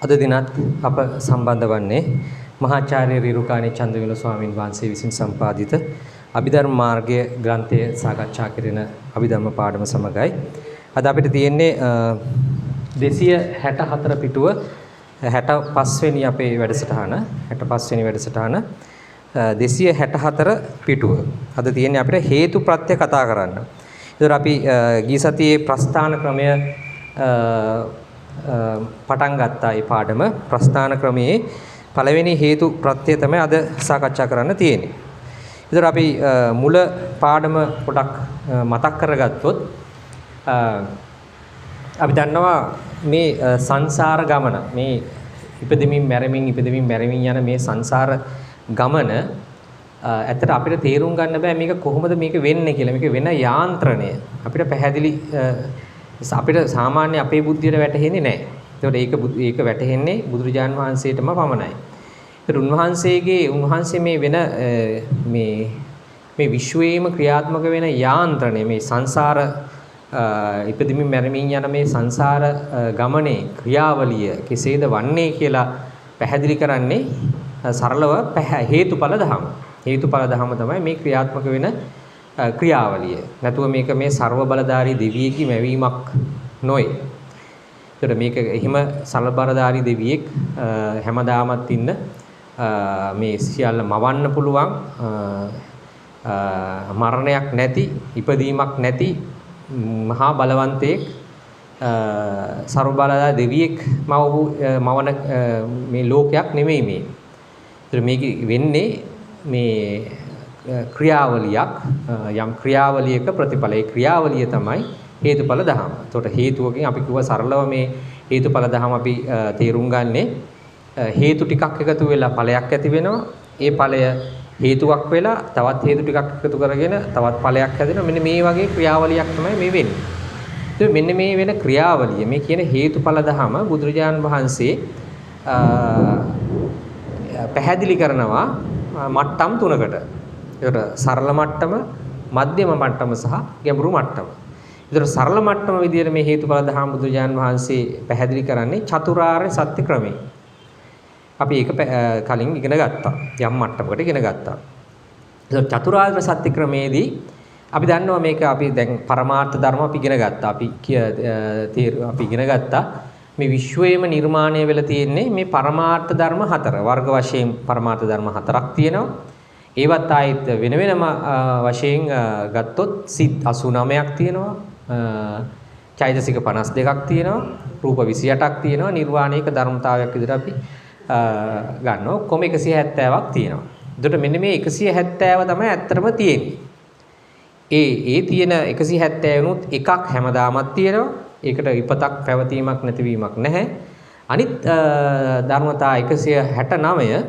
අද දිනත් අප සම්බන්ධ වන්නේ මහාචාර්ය රිරුකාණී චන්දවිමල ස්වාමීන් වහන්සේ විසින් සම්පාදිත අභිධර්ම මාර්ගය ග්‍රන්ථය සාකච්ඡා කරන අභිධර්ම පාඩම සමගයි. අද අපිට තියෙන්නේ 264 පිටුව 65 වෙනි අපේ වැඩසටහන 65 වෙනි වැඩසටහන 264 පිටුව. අද තියෙන්නේ අපිට හේතු ප්‍රත්‍ය කතා කරන්න. ඒතර අපි ගිය සතියේ ප්‍රස්ථාන ක්‍රමය පටන් ගත්තා. මේ පාඩම ප්‍රස්ථාන ක්‍රමයේ පළවෙනි හේතු ප්‍රත්‍ය තමයි අද සාකච්ඡා කරන්න තියෙන්නේ. ඒතර අපි මුල පාඩම පොඩක් මතක් කරගත්තොත් අපි දන්නවා මේ සංසාර ගමන මේ ඉපදෙමින් මැරෙමින් යන මේ සංසාර ගමන ඇත්තට අපිට තේරුම් ගන්න බෑ මේක කොහොමද මේක වෙන්නේ කියලා. මේක වෙන යාන්ත්‍රණය අපිට පැහැදිලි අපිට සාමාන්‍ය අපේ බුද්ධියට වැටහෙන්නේ නැහැ. ඒකට ඒක වැටහෙන්නේ බුදුරජාන් වහන්සේටම පමණයි. ඒත් උන්වහන්සේ මේ වෙන මේ විශ්වයේම ක්‍රියාත්මක වෙන යාන්ත්‍රණය මේ සංසාර ඉපදෙමින් මැරෙමින් යන මේ සංසාර ගමනේ ක්‍රියාවලිය කෙසේද වන්නේ කියලා පැහැදිලි කරන්නේ සරලව හේතුඵල ධම. හේතුඵල ධම තමයි මේ ක්‍රියාත්මක වෙන ක්‍රියාවලිය. නැතුව මේක මේ ਸਰව බලධාරී දෙවියෙක්ගේ මැවීමක් නොවේ. ඒතර මේක එහෙම ਸਰව බලධාරී දෙවියෙක් හැමදාමත් ඉන්න මේ සියල්ල මවන්න පුළුවන් මරණයක් නැති ඉපදීමක් නැති මහා බලවන්තයෙක් ਸਰව බලධාරී දෙවියෙක් මවන මේ ලෝකයක් නෙමෙයි මේ. ඒතර මේක වෙන්නේ මේ ක්‍රියාවලියක් යම් ක්‍රියාවලියක ප්‍රතිඵල. ඒ ක්‍රියාවලිය තමයි හේතුඵල ධම. එතකොට හේතුවකින් අපි කිව්වා සරලව මේ හේතුඵල ධම අපි තේරුම් ගන්නේ හේතු ටිකක් එකතු වෙලා ඵලයක් ඇති වෙනවා. ඒ ඵලය හේතුවක් වෙලා තවත් හේතු ටිකක් එකතු කරගෙන තවත් ඵලයක් හැදෙනවා. මෙන්න මේ වගේ ක්‍රියාවලියක් තමයි මේ වෙන්නේ. ඒත් මෙන්න මේ වෙන ක්‍රියාවලිය මේ කියන හේතුඵල ධම බුදුරජාන් වහන්සේ පැහැදිලි කරනවා මට්ටම් තුනකට. ඒකට සරල මට්ටම, මධ්‍යම මට්ටම සහ ගැඹුරු මට්ටම. ඒතර සරල මට්ටම විදිහට මේ හේතුඵල ධම බුදුරජාන් වහන්සේ පැහැදිලි කරන්නේ චතුරාර්ය සත්‍ය ක්‍රමය. අපි ඒක කලින් ඉගෙන ගත්තා. යම් මට්ටමකට ඉගෙන ගත්තා. ඒතර චතුරාර්ය සත්‍ය ක්‍රමයේදී අපි දන්නවා මේක අපි දැන් පරමාර්ථ ධර්ම අපි ඉගෙන ගත්තා. අපි ඉගෙන ගත්තා මේ විශ්වයේම නිර්මාණය වෙලා තියෙන්නේ මේ පරමාර්ථ ධර්ම හතර. වර්ග වශයෙන් පරමාර්ථ ධර්ම හතරක් තියෙනවා. ඒවත් ආයිත් වෙන වෙනම වශයෙන් ගත්තොත් සිත් 89ක් තියෙනවා. චෛතසික 52ක් තියෙනවා. රූප 28ක් තියෙනවා. නිර්වාණයක ධර්මතාවයක් විදිහට අපි ගන්නවා. ඔක්කොම 170ක් තියෙනවා. එතකොට මෙන්න මේ 170 තමයි ඇත්තටම තියෙන්නේ. ඒ තියෙන 170 නුත් එකක් හැමදාමත් තියෙනවා. ඒකට විපතක් පැවතීමක් නැතිවීමක් නැහැ. අනිත් ධර්මතා 169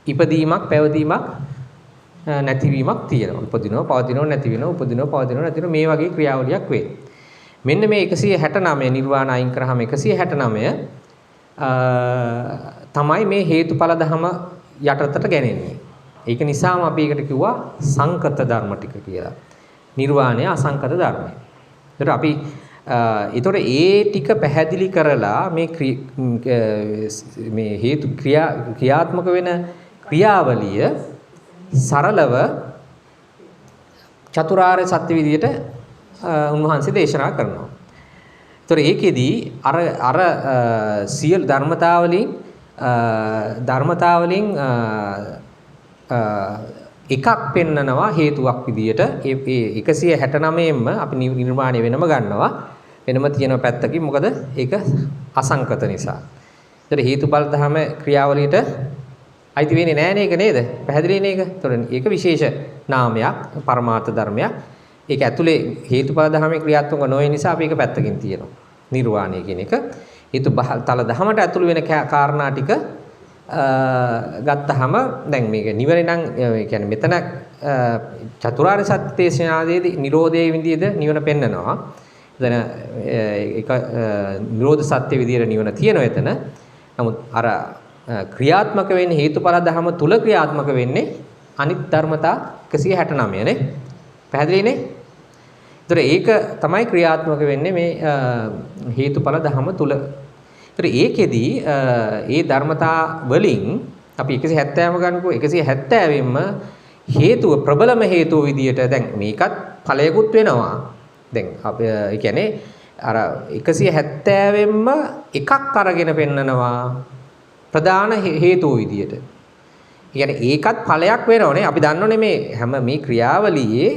ඉපදීමක් පැවතීමක් නැතිවීමක් තියෙනවා. උපදිනවා පවතිනවා නැති වෙනවා උපදිනවා පවතිනවා නැති වෙනවා මේ වගේ ක්‍රියාවලියක් වේ. මෙන්න මේ 169 නිර්වාණ අයින් කරාම 169 තමයි මේ හේතුඵල ධම යටතට ගැනෙන්නේ. ඒක නිසාම අපි ඒකට කිව්වා සංකත ධර්ම ටික කියලා. නිර්වාණය අසංකත ධර්මයි. ඒතර අපි ඒතොර ඒ ටික පැහැදිලි කරලා මේ හේතු ක්‍රියාත්මක වෙන ක්‍රියාවලිය සරලව චතුරාර්ය සත්‍ය විදියට උන්වහන්සේ දේශනා කරනවා. ඒතොර ඒකෙදී අර සියලු ධර්මතාවලින් එකක් පෙන්නනවා හේතුවක් විදියට. ඒ 169ෙම අපි නිර්මාණය වෙනම ගන්නවා. වෙනම තියෙන පැත්තකින් මොකද ඒක අසංකත නිසා. ඒතර හේතුඵල ධම ක්‍රියාවලියට අයිති වෙන්නේ නැහැ නේද නේද? පැහැදිලි නේද? ඒතර ඒක විශේෂ නාමයක් පරමාර්ථ ධර්මයක්. ඒක ඇතුලේ හේතුඵල ධමයේ ක්‍රියාත්මක නොවන නිසා අපි ඒක පැත්තකින් තියෙනවා. නිර්වාණය කියන එක හේතුඵල ධමයට ඇතුළු වෙන කාරණා ටික ගත්තහම දැන් මේක නිවන නම් ඒ කියන්නේ මෙතන චතුරාර්ය සත්‍ය දේශනාවේදී නිරෝධයේ විදිහද නිවන පෙන්නනවා. එතන ඒක නිරෝධ සත්‍ය විදිහට නිවන තියෙනවා එතන. නමුත් අර ක්‍රියාත්මක වෙන්නේ හේතුඵල ධම තුල ක්‍රියාත්මක වෙන්නේ අනිත් ධර්මතා 169 නේ. පැහැදිලිනේ? ඒතර ඒක තමයි ක්‍රියාත්මක වෙන්නේ මේ හේතුඵල ධම තුල. ඒතර ඒකෙදී ඒ ධර්මතා වලින් අපි 170ම ගන්නකො 170ෙම හේතුව ප්‍රබලම හේතුව විදියට දැන් මේකත් ඵලයකුත් වෙනවා. දැන් අපි ඒ කියන්නේ අර 170ෙම එකක් අරගෙන පෙන්නනවා ප්‍රධාන හේතුව විදියට. ඒ කියන්නේ ඒකත් ඵලයක් වෙනවනේ. අපි දන්නෝනේ මේ හැම මේ ක්‍රියාවලියේ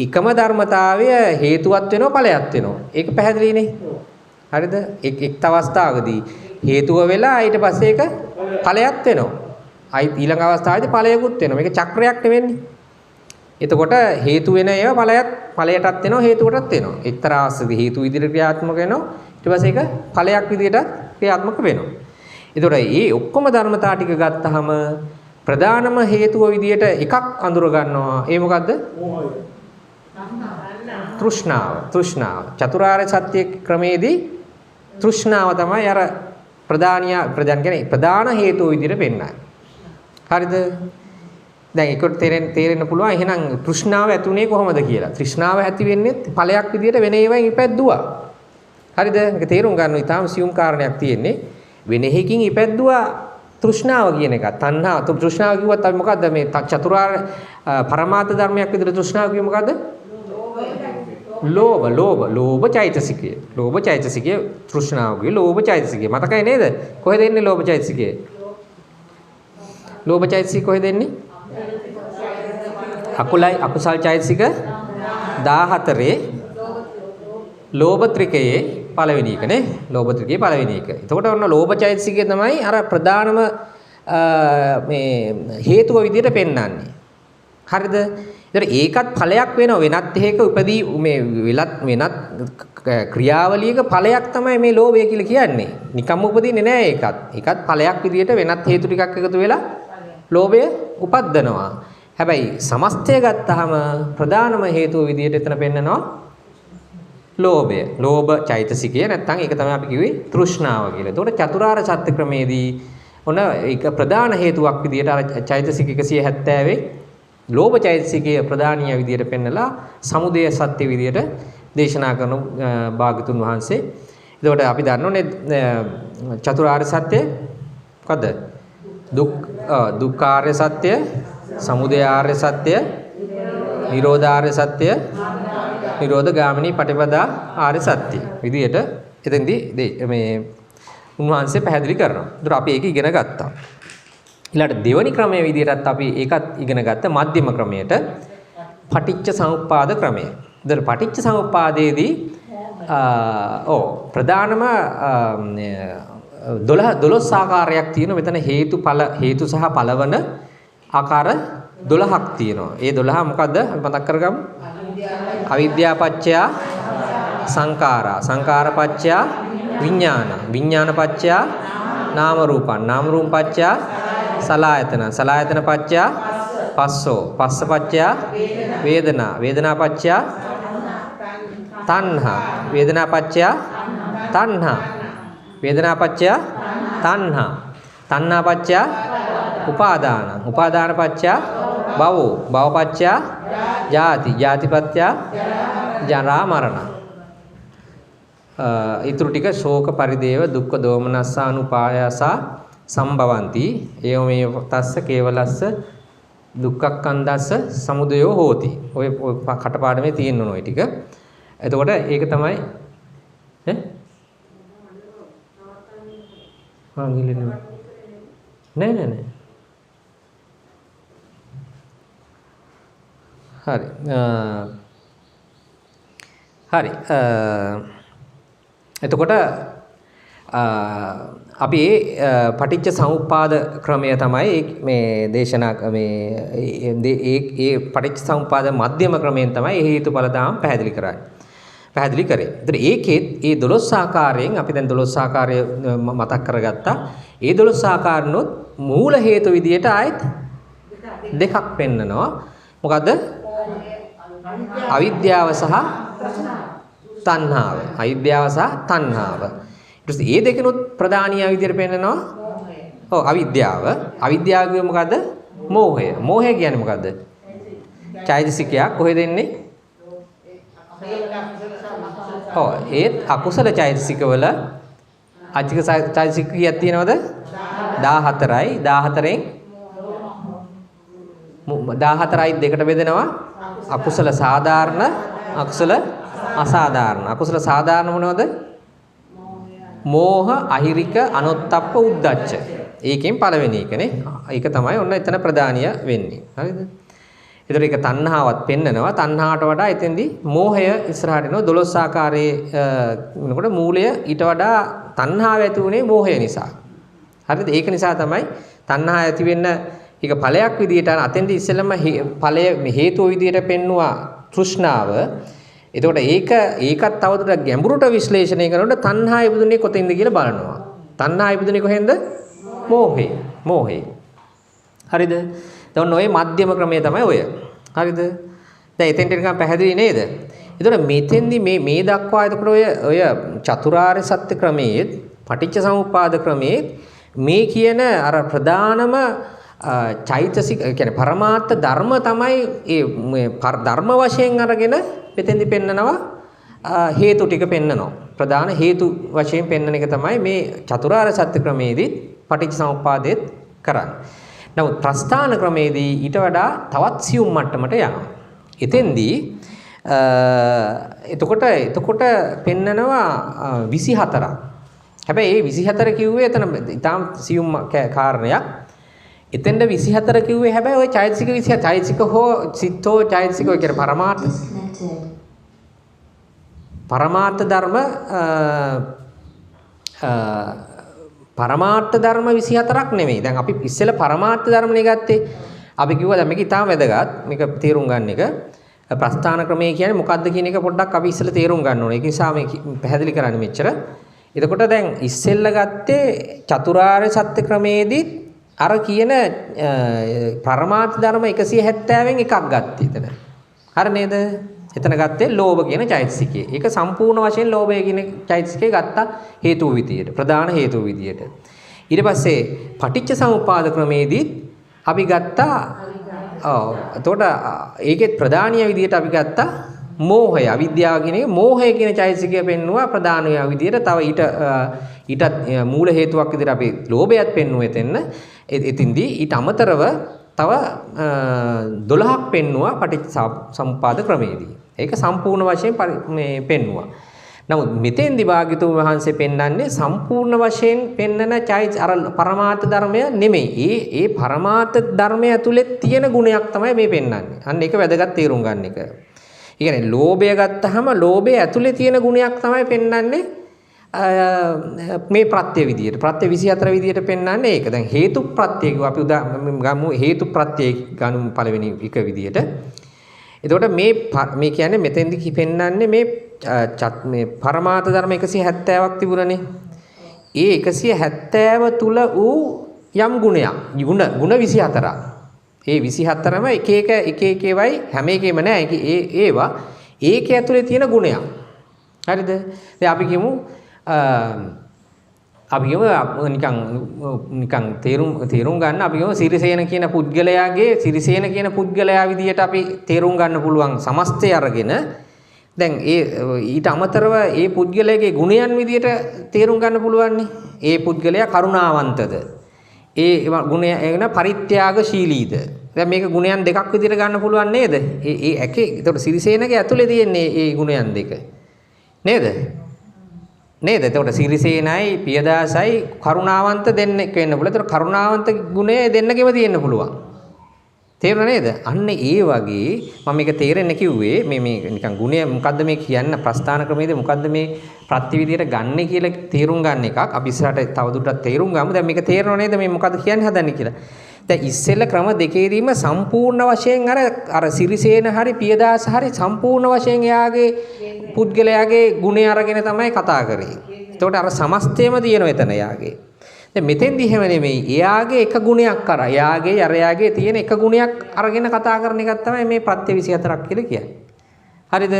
එකම ධර්මතාවය හේතුවත් වෙනවා ඵලයක් වෙනවා. ඒක පැහැදිලිනේ. හරිද? එක් අවස්ථාවකදී හේතුව වෙලා ඊට පස්සේ ඒක ඵලයක් වෙනවා. ඊළඟ අවස්ථාවේදී ඵලයකුත් වෙනවා. මේක චක්‍රයක් නෙවෙන්නේ. එතකොට හේතු වෙන ඒවා ඵලයටත් වෙනවා හේතුවටත් වෙනවා. එක්තරා අවස්ථාවකදී හේතු විදිහට ක්‍රියාත්මක වෙනවා. ඊට පස්සේ ඒක ඵලයක් විදිහට ක්‍රියාත්මක වෙනවා. එතකොට මේ ඔක්කොම ධර්මතා ටික ගත්තාම ප්‍රධානම හේතුව විදිහට එකක් අඳුර ගන්නවා. ඒ මොකද්ද? තෘෂ්ණාව. චතුරාර්ය සත්‍ය ක්‍රමේදී තෘෂ්ණාව තමයි අර ප්‍රධාන හේතුව විදිහට පෙන්නන්නේ. හරිද? දැන් ඒකට තේරෙන්න පුළුවන් එහෙනම් තෘෂ්ණාව ඇතුනේ කොහොමද කියලා. තෘෂ්ණාව ඇති වෙන්නේ ඵලයක් විදිහට වෙන ඒවායින් ඉපැද්දුවා. හරිද? මේක තේරුම් ගන්න ඉතාලම සියුම් කාරණයක් තියෙන්නේ. වෙන එකකින් ඉපැද්දුවා තෘෂ්ණාව කියන එක. තණ්හා තෘෂ්ණාව කිව්වත් අපි මොකද්ද මේ චතුරාර්ය පරමාර්ථ ධර්මයක් විදිහට තෘෂ්ණාව කිව්ව මොකද්ද? ලෝභ චෛතසිකය. ලෝභ චෛතසිකය තෘෂ්ණාවගේ ලෝභ චෛතසිකය. මතකයි නේද? කොහෙද එන්නේ ලෝභ චෛතසිකය? ලෝභ චෛතසිකය කොහෙද එන්නේ? අකුසල් චෛතසික 14 ලෝභ ත්‍රිකයේ පළවෙනි එක නේ. ලෝභ ත්‍රිකයේ පළවෙනි එක. එතකොට ඔන්න ලෝභ චෛතසිකය තමයි අර ප්‍රධානම මේ හේතුව විදිහට පෙන්වන්නේ. හරිද? ඒකත් ඵලයක් වෙනවා. වෙනත් හේක උපදී මේ වෙනත් ක්‍රියාවලියක ඵලයක් තමයි මේ ලෝභය කියලා කියන්නේ. නිකම්ම උපදින්නේ නෑ ඒකත්. ඒකත් ඵලයක් විදිහට වෙනත් හේතු ටිකක් එකතු වෙලා ලෝභය උපද්දනවා. හැබැයි සමස්තය ගත්තාම ප්‍රධානම හේතුව විදිහට එතන පෙන්නනවා ලෝභය. ලෝභ චෛතසිකය නැත්නම් ඒක තමයි අපි කිව්වේ තෘෂ්ණාව කියලා. එතකොට චතුරාර්ය සත්‍ය ක්‍රමේදී ඔන්න ඒක ප්‍රධාන හේතුවක් විදිහට අර චෛතසික 170 ලෝභ චෛතසිකයේ ප්‍රධානීය විදියට පෙන්නලා සමුදය සත්‍ය විදියට දේශනා කරන භාගතුන් වහන්සේ. එතකොට අපි දන්නෝනේ චතුරාර්ය සත්‍ය මොකද්ද? දුක්ඛාර්ය සත්‍ය, සමුදයාර්ය සත්‍ය, නිරෝධාර්ය සත්‍ය, නිරෝධ ගාමිනී පටිපදා ආර්ය සත්‍ය විදියට එතෙන්දී මේ උන්වහන්සේ පැහැදිලි කරනවා. ඒතර අපි ඒක ඉගෙන ගත්තා. ඊළඟට දෙවනි ක්‍රමයේ විදිහටත් අපි ඒකත් ඉගෙන ගත්ත මධ්‍යම ක්‍රමයට පටිච්ච සමුප්පාද ක්‍රමය. ඉතින් පටිච්ච සමුප්පාදයේදී ප්‍රධානම 12 ආකාරයක් තියෙනවා. මෙතන හේතු සහ පළවන ආකාර 12ක් තියෙනවා. ඒ 12 මොකද්ද? අපි මතක් කරගමු. අවිද්‍යා පත්‍ය සංඛාරා, සංඛාර පත්‍ය විඥාන, විඥාන පත්‍ය නාම රූපං, නාම රූප පත්‍ය සලආයතන, සලආයතන පත්‍ය පස්සෝ, පස්ස පත්‍ය වේදනා, වේදනා පත්‍ය තණ්හා, වේදනා පත්‍ය තණ්හා, වේදනා පත්‍ය තණ්හා, තණ්හා පත්‍ය උපාදාන, උපාදාන පත්‍ය භවෝ, භව පත්‍ය ජාති, ජාති පත්‍ය ජරා මරණ. ඊටු ටික ශෝක පරිදේව දුක්ඛ දෝමනස්සානුපායාස සම්භවಂತಿ ඒවමේ තස්ස කේවලස්ස දුක්ඛක්ඛන්දස්ස සමුදයෝ හෝති. ඔය කටපාඩමේ තියෙන්න ඕන ඔය ටික. එතකොට ඒක තමයි නෑ හරි. එතකොට අපි පටිච්ච සමුප්පාද ක්‍රමය තමයි මේ දේශනා ඒ පටිච්ච සමුප්පාද මධ්‍යම ක්‍රමයෙන් තමයි හේතුඵල ධම් පැහැදිලි කරේ. ඒතර ඒකෙත් ඒ 12 ආකාරයෙන් අපි දැන් 12 ආකාරය මතක් කරගත්තා. ඒ 12 ආකාරනොත් මූල හේතු විදියට ආයෙත් දෙකක් පෙන්නනවා. මොකද්ද? අවිද්‍යාව සහ තණ්හාව. අවිද්‍යාව සහ තණ්හාව. ඊට පස්සේ මේ දෙකනොත් ප්‍රධානීය විදියට පෙන්නනවා. අවිද්‍යාව. අවිද්‍යාව කියන්නේ මොකද්ද? මෝහය. මෝහය කියන්නේ මොකද්ද? චෛතසිකයක් කොහෙද එන්නේ? ඒත් අකුසල චෛතසිකවල අජික චෛතසික කීයක් තියෙනවද? 14යි. 14න් 14යි දෙකට බෙදෙනවා. අකුසල සාධාරණ, අකුසල අසාධාරණ. අකුසල සාධාරණ මොනවද? මෝහ, අහිරික, අනොත්තප්ප, උද්ධච්ච. ඒකෙන් පළවෙනි එකනේ. ඒක තමයි ඔන්න එතන ප්‍රධානිය වෙන්නේ. හරිද? ඒතර ඒක තණ්හාවත් පෙන්නනවා. තණ්හාවට වඩා එතෙන්දී මෝහය ඉස්සරහට එනවා. 12 ආකාරයේ වෙනකොට මූලය ඊට වඩා තණ්හාව ඇති උනේ මෝහය නිසා. හරිද? ඒක නිසා තමයි තණ්හාව ඇති වෙන්න ඒක ඵලයක් විදියට අතෙන්දී ඉස්සෙල්ලම ඵලය හේතුව විදියට පෙන්නවා තෘෂ්ණාව. එතකොට ඒකත් තවදුරටත් ගැඹුරට විශ්ලේෂණය කරනකොට තණ්හා ඉපදුනේ කොතෙන්ද කියලා බලනවා. තණ්හා ඉපදුනේ කොහෙන්ද? මෝහේ. හරිද? දැන් ඔය මධ්‍යම ක්‍රමය තමයි ඔය. හරිද? දැන් එතෙන්ට නිකන් පැහැදිලි නේද? එතකොට මෙතෙන්දි මේ දක්වා එතකොට ඔය චතුරාර්ය සත්‍ය ක්‍රමයේ පටිච්ච සමුප්පාද ක්‍රමයේ මේ කියන අර ප්‍රධානම චෛතසික කියන්නේ පරමාර්ථ ධර්ම තමයි ඒ ධර්ම වශයෙන් අරගෙන මෙතෙන්දි පෙන්නනවා හේතු ටික පෙන්නනවා. ප්‍රධාන හේතු වශයෙන් පෙන්නන එක තමයි මේ චතුරාර්ය සත්‍ය ක්‍රමයේදී පටිච්චසමුප්පාදෙත් කරන්නේ. නමුත් ප්‍රස්ථාන ක්‍රමයේදී ඊට වඩා තවත් සියුම් මට්ටමට යනවා. එතෙන්දී එතකොට පෙන්නනවා 24ක්. හැබැයි මේ 24 කිව්වේ එතන ඊටාම් සියුම් කාරණයක්. එතෙන්ද 24 කිව්වේ හැබැයි ওই චෛතසික 20 චෛතසික හෝ සිතෝ චෛතසික ඔය කියන පරමාර්ථ ධර්ම පරමාර්ථ ධර්ම 24ක් නෙමෙයි. දැන් අපි ඉස්සෙල්ලා පරමාර්ථ ධර්මනේ ගත්තේ. අපි කිව්වා දැන් මේක ඊටාම වැදගත්. මේක තේරුම් ගන්න එක. ප්‍රස්ථාන ක්‍රමය කියන්නේ මොකක්ද කියන එක පොඩ්ඩක් අපි ඉස්සෙල්ලා තේරුම් ගන්න ඕනේ. ඒක නිසා මේ පැහැදිලි කරන්නේ මෙච්චර. එතකොට දැන් ඉස්සෙල්ලා ගත්තේ චතුරාර්ය සත්‍ය ක්‍රමයේදී අර කියන පරමාර්ථ ධර්ම 170න් එකක් ගත්තේ එතන. හරි නේද? එතන ගත්තේ ලෝභ කියන චෛතසිකය. ඒක සම්පූර්ණ වශයෙන් ලෝභය කියන චෛතසිකය ගත්තා හේතුව විදියට, ප්‍රධාන හේතුව විදියට. ඊට පස්සේ පටිච්ච සමුප්පාද ක්‍රමයේදී අපි ගත්තා එතකොට ඒකේ ප්‍රධානිය විදියට අපි ගත්තා මෝහය, අවිද්‍යාව කියන එක මෝහය කියන චෛතසිකය පෙන්නුවා ප්‍රධානිය විදියට. තව ඊටත් මූල හේතුවක් විදියට අපි ලෝභයත් පෙන්නුවා එතෙන්න. එතින්දී ඊට අමතරව තව 12ක් පෙන්නුවා පටිච්චසමුප්පාද ක්‍රමයේදී. ඒක සම්පූර්ණ වශයෙන් මේ පෙන්නුවා. නමුත් මෙතෙන්දී භාග්‍යතුන් වහන්සේ පෙන්වන්නේ සම්පූර්ණ වශයෙන් පෙන්නන අර පරමාර්ථ ධර්මය නෙමෙයි. ඒ පරමාර්ථ ධර්මය ඇතුලේ තියෙන ගුණයක් තමයි මේ පෙන්වන්නේ. අන්න ඒක වැදගත් තේරුම් ගන්න එක. ඒ කියන්නේ ලෝභය ගත්තාම ලෝභය ඇතුලේ තියෙන ගුණයක් තමයි පෙන්වන්නේ මේ ප්‍රත්‍ය විදියට. ප්‍රත්‍ය 24 විදියට පෙන්වන්නේ ඒක. දැන් හේතු ප්‍රත්‍ය කිව්ව අපි ගමු හේතු ප්‍රත්‍ය ගන්නු පළවෙනි එක විදියට. එතකොට මේ කියන්නේ මෙතෙන්දි පෙන්වන්නේ මේ පරමාර්ථ ධර්ම 170ක් තිබුණනේ. ඒ 170 තුල වූ යම් ගුණයක්. ගුණ 24ක්. ඒ 24ම එක ඒවායි හැම එකෙම නෑ. ඒවා ඒකේ ඇතුලේ තියෙන ගුණයක්. හරිද? දැන් අපි කියමු නිකන් තේරුම් ගන්න අපි කියමු සිරිසේන කියන පුද්ගලයා විදියට අපි තේරුම් ගන්න පුළුවන් සමස්තය අරගෙන දැන් ඊට අමතරව ඒ පුද්ගලයාගේ ගුණයන් විදියට තේරුම් ගන්න පුළුවන් නේ. ඒ පුද්ගලයා කරුණාවන්තද? ඒ ගුණය එන පරිත්‍යාගශීලීද? දැන් මේක ගුණයන් දෙකක් විදියට ගන්න පුළුවන් නේද? ඒ ඇකේ ඒතකොට සිරිසේනගේ ඇතුලේ තියෙන්නේ ඒ ගුණයන් දෙක. නේද? එතකොට සිරිසේනයි පියදාසයි කරුණාවන්ත දෙන්නෙක් වෙන්න පුළුවන්. ඒතකොට කරුණාවන්ත ගුණය දෙන්නගෙම තියෙන්න පුළුවන්. තේරුණා නේද? අන්න ඒ වගේ මම මේක තේරෙන්න කිව්වේ මේ නිකන් ගුණය මොකද්ද මේ කියන්න ප්‍රස්ථාන ක්‍රමයේදී මොකද්ද මේ ප්‍රතිවිදියට ගන්න කියලා තේරුම් ගන්න එකක්. අපි ඉස්සරහට තවදුරටත් තේරුම් ගමු. දැන් මේක තේරෙනව නේද මේ මොකද්ද කියන්න හදන්නේ කියලා. දැන් ඉස්සෙල්ල ක්‍රම දෙකේදීම සම්පූර්ණ වශයෙන් අර සිරිසේන හරි පියදාස හරි සම්පූර්ණ වශයෙන් එයාගේ පුද්ගලයාගේ ගුණය අරගෙන තමයි කතා කරේ. එතකොට අර සමස්තයම තියෙනවා එතන එයාගේ. දැන් මෙතෙන්දි එහෙම නෙමෙයි. එයාගේ එක ගුණයක් අර එයාගේ තියෙන එක ගුණයක් අරගෙන කතා කරන එකක් තමයි මේ ප්‍රත්‍ය 24ක් කියලා කියන්නේ. හරිද?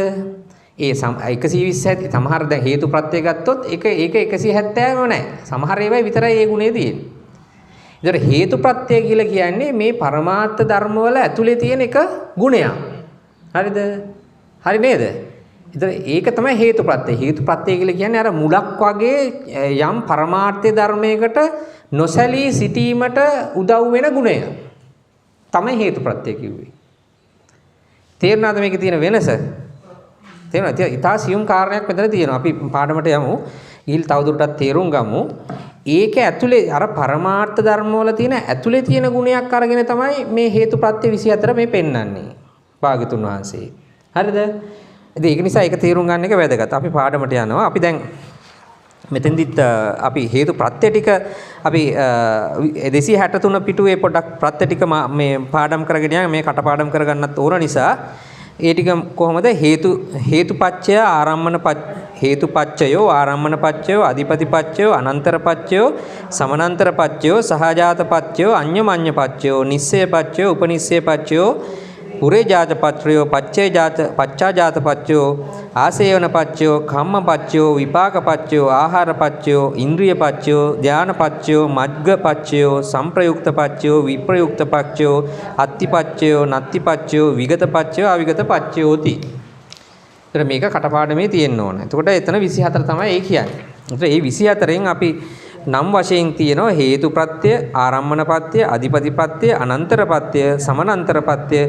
ඒ 120 සමහර දැන් හේතු ප්‍රත්‍ය ගත්තොත් ඒක 170ම නැහැ. සමහර ඒවායි විතරයි ඒ ගුණේ තියෙන්නේ. ඒතර හේතු ප්‍රත්‍ය කියලා කියන්නේ මේ පරමාර්ථ ධර්ම වල ඇතුලේ තියෙන එක ගුණයක්. හරිද? හරි නේද? ඉතින් ඒක තමයි හේතුප්‍රත්‍ය. හේතුප්‍රත්‍ය කියලා කියන්නේ අර මුලක් වගේ යම් පරමාර්ථ ධර්මයකට නොසැලී සිටීමට උදව් වෙන ගුණය. තමයි හේතුප්‍රත්‍ය කිව්වේ. තේරුණාද මේකේ තියෙන වෙනස? තේරුණාද? ඉතා සියුම් කාරණයක් මෙතන තියෙනවා. අපි පාඩමට යමු. ඊළ තවදුරටත් තේරුම් ගමු. ඒක ඇතුලේ අර පරමාර්ථ ධර්ම වල තියෙන ඇතුලේ තියෙන ගුණයක් අරගෙන තමයි මේ හේතුප්‍රත්‍ය 24 මේ පෙන්වන්නේ. භාග්‍යතුන් වහන්සේ. හරිද? ඉතින් ඒක නිසා ඒක තේරුම් ගන්න එක වැදගත්. අපි පාඩමට යනවා. අපි දැන් මෙතෙන්දිත් අපි හේතු ප්‍රත්‍ය ටික අපි 263 පිටුවේ පොඩක් ප්‍රත්‍ය ටික මේ පාඩම් කරගෙන යන මේ කටපාඩම් කරගන්නත් ඕන නිසා ඒ ටික කොහොමද හේතුපච්චය හේතුපච්චයෝ ආරම්මනපච්චයෝ අධිපතිපච්චයෝ අනන්තරපච්චයෝ සමනන්තරපච්චයෝ සහජාතපච්චයෝ අඤ්ඤමඤ්ඤපච්චයෝ නිස්සයපච්චයෝ උපනිස්සයපච්චයෝ පුරේජාතපච්චයෝ පච්චාජාතපච්චයෝ ආසේවනපච්චයෝ කම්මපච්චයෝ විපාකපච්චයෝ ආහාරපච්චයෝ ඉන්ද්‍රියපච්චයෝ ධානපච්චයෝ මග්ගපච්චයෝ සංප්‍රයුක්තපච්චයෝ විප්‍රයුක්තපච්චයෝ අත්තිපච්චයෝ නත්තිපච්චයෝ විගතපච්චයෝ අවිගතපච්චයෝති. එතන මේක කටපාඩමේ තියෙන්න ඕන. එතකොට එතන 24 තමයි ඒ කියන්නේ. එතකොට මේ 24න් අපි නම් වශයෙන් තියෙනවා හේතුප්‍රත්‍ය, ආරම්මනපත්‍ය, අධිපතිපත්‍ය, අනන්තරපත්‍ය, සමනන්තරපත්‍ය,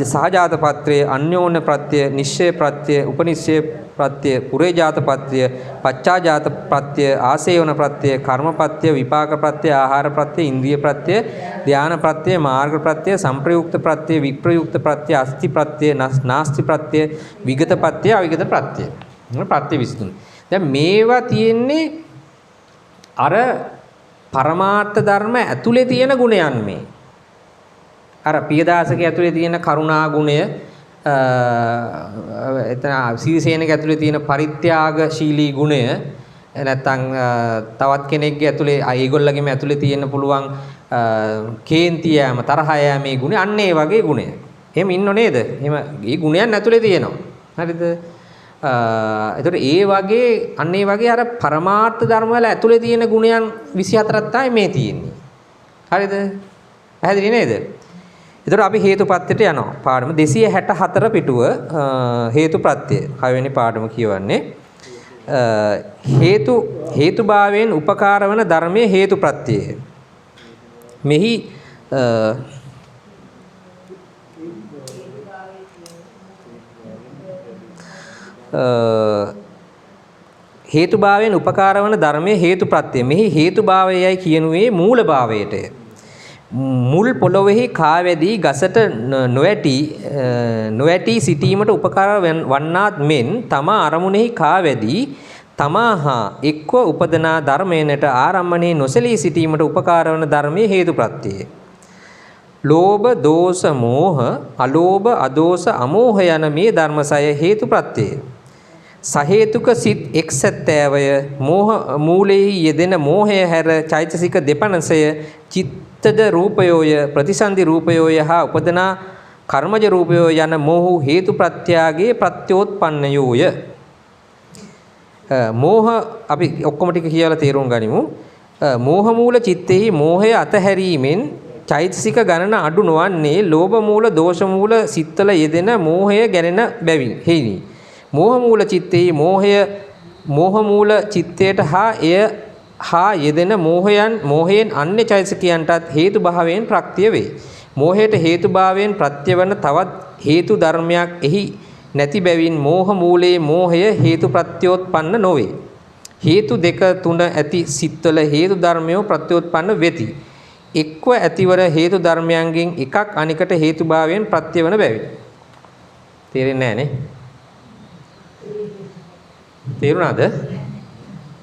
සහජාතපත්‍ය, අන්‍යෝන්‍ය ප්‍රත්‍ය, නිශ්චය ප්‍රත්‍ය, උපනිශ්චය ප්‍රත්‍ය, පුරේජාතපත්‍ය, පච්චාජාතපත්‍ය, ආසේවන ප්‍රත්‍ය, කර්මපත්‍ය, විපාක ප්‍රත්‍ය, ආහාර ප්‍රත්‍ය, ඉන්ද්‍රිය ප්‍රත්‍ය, ධාන ප්‍රත්‍ය, මාර්ග ප්‍රත්‍ය, සංප්‍රයුක්ත ප්‍රත්‍ය, විප්‍රයුක්ත ප්‍රත්‍ය, අස්ති ප්‍රත්‍ය, නාස්ති ප්‍රත්‍ය, විගත ප්‍රත්‍ය, අවිගත ප්‍රත්‍ය. ප්‍රත්‍ය 23. දැන් මේවා තියෙන්නේ අර පරමාර්ථ ධර්ම ඇතුලේ තියෙන ගුණයන් මේ. අර පියදාසක ඇතුලේ තියෙන කරුණා ගුණය, එතන සීසේනක ඇතුලේ තියෙන පරිත්‍යාගශීලී ගුණය, නැත්නම් තවත් කෙනෙක්ගේ ඇතුලේ ඒගොල්ලගේම ඇතුලේ තියෙන පුළුවන් කේන්ති යෑම, තරහ යෑමේ ගුණය, අන්න ඒ වගේ ගුණය. එහෙම ඉන්නව නේද? එහෙම මේ ගුණයන් ඇතුලේ තියෙනවා. හරිද? එතකොට ඒ වගේ අන්න ඒ වගේ අර පරමාර්ථ ධර්ම වල ඇතුලේ තියෙන ගුණයන් 24ක් තමයි මේ තියෙන්නේ. හරිද? පැහැදිලි නේද? එතකොට අපි හේතුප්‍රත්‍යයට යනවා. පාඩම 264 පිටුව හේතුප්‍රත්‍ය 6 වෙනි පාඩම කියවන්නේ. හේතුභාවයෙන් උපකාර වන ධර්මයේ හේතුප්‍රත්‍යය. මෙහි හේතුභාවයෙන් උපකාර වන ධර්මයේ හේතුප්‍රත්‍ය. මෙහි හේතුභාවයයි කියනුවේ මූලභාවයට. මුල් පොළොවේහි කාවැදී ගසට නොවැටි සිටීමට උපකාර වන්නාත් මෙන් තමා අරමුණෙහි කාවැදී තමාහා එක්ව උපදනා ධර්මයනට ආරම්මණේ නොසලී සිටීමට උපකාර වන ධර්මයේ හේතුප්‍රත්‍යය. ලෝභ, දෝෂ, මෝහ, අලෝභ, අදෝෂ, අමෝහ යන මේ ධර්මසය හේතුප්‍රත්‍යය. සහේතුක සිත් එක්සැත්තෑවය මෝහ මූලෙහි යෙදෙන මෝහය හැර චෛතසික දෙපනසය චිත්තද රූපයෝය ප්‍රතිසන්දි රූපයෝය හා උපදනා කර්මජ රූපයෝ යන මෝහ හේතුප්‍රත්‍යාගේ ප්‍රත්‍යෝත්පන්නයෝය. මෝහ අපි ඔක්කොම ටික කියලා තේරුම් ගනිමු. මෝහ මූල චිත්තෙහි මෝහය අතහැරීමෙන් චෛතසික ගණන අඩු නොවන්නේ ලෝභ මූල දෝෂ මූල සිත්තල යෙදෙන මෝහය ගැනෙන බැවින් හේනි. මෝහ මූල චිත්තේ මෝහ මූල චිත්තයට හා යෙදෙන මෝහයෙන් අන්‍ය චෛතසිකයන්ටත් හේතු භාවයෙන් ප්‍රත්‍ය වේ. මෝහයට හේතු භාවයෙන් ප්‍රත්‍ය වන තවත් හේතු ධර්මයක් එහි නැති බැවින් මෝහ මූලයේ මෝහය හේතු ප්‍රත්‍යෝත්පන්න නොවේ. හේතු දෙක තුන ඇති සිත්වල හේතු ධර්මයෝ ප්‍රත්‍යෝත්පන්න වෙති. එක්ව ඇතිවර හේතු ධර්මයන්ගෙන් එකක් අනිකට හේතු භාවයෙන් ප්‍රත්‍ය වන බැවින්. තේරෙන්නේ නැහැ නේ? තේරුණාද?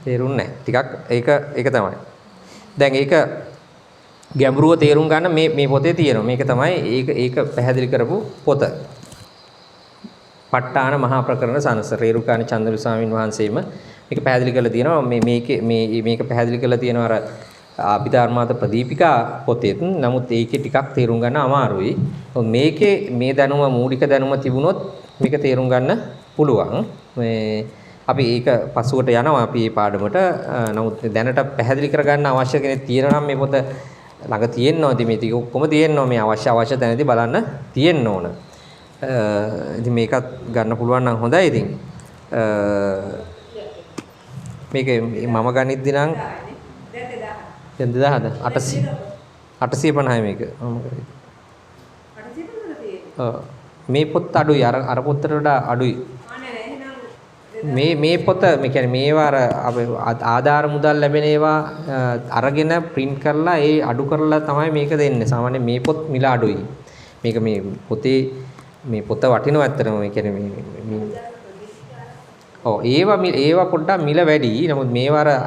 තේරුන්නේ නැහැ. ටිකක් ඒක තමයි. දැන් ඒක ගැඹුරුව තේරුම් ගන්න මේ පොතේ තියෙනවා. මේක තමයි ඒක පැහැදිලි කරපු පොත. ප ဋ ාණ මහා ප්‍රකරණ සනස රේරුකාණී චන්ද්‍ර ස්වාමීන් වහන්සේම මේක පැහැදිලි කරලා තියෙනවා. මේක පැහැදිලි කරලා තියෙනවා අර අභිධර්මාත ප්‍රදීපිකා පොතේත්. නමුත් ඒකේ ටිකක් තේරුම් ගන්න අමාරුයි. මේකේ මේ දැනුම මූලික දැනුම තිබුණොත් මේක තේරුම් ගන්න පුළුවන්. අපි ඒක පසුවට යනවා අපි මේ පාඩමට. නමුත් දැනට පැහැදිලි කරගන්න අවශ්‍ය කෙනෙක් තියෙනවා නම් මේ පොත ළඟ තියෙනවා. ඉතින් මේ ටික ඔක්කොම තියෙනවා. මේ අවශ්‍ය තැනදී බලන්න තියෙන්න ඕන. ඉතින් මේකත් ගන්න පුළුවන් නම් හොඳයි ඉතින්. මේක මම ගනිද්දි නම් දැන් 2000ද 850යි මේක. මේ පොත් අඩුයි අර පොත්තට වඩා අඩුයි. මේ පොත මේ කියන්නේ මේවා අර ආධාර මුදල් ලැබෙන ඒවා අරගෙන print කරලා ඒ අඩු කරලා තමයි මේක දෙන්නේ. සාමාන්‍යයෙන් මේ පොත් මිල අඩුයි. මේක මේ පොතේ මේ පොත වටිනවා ඇත්තටම මේ කියන්නේ මේ ඔව් ඒවා පොඩ්ඩක් මිල වැඩි. නමුත් මේවා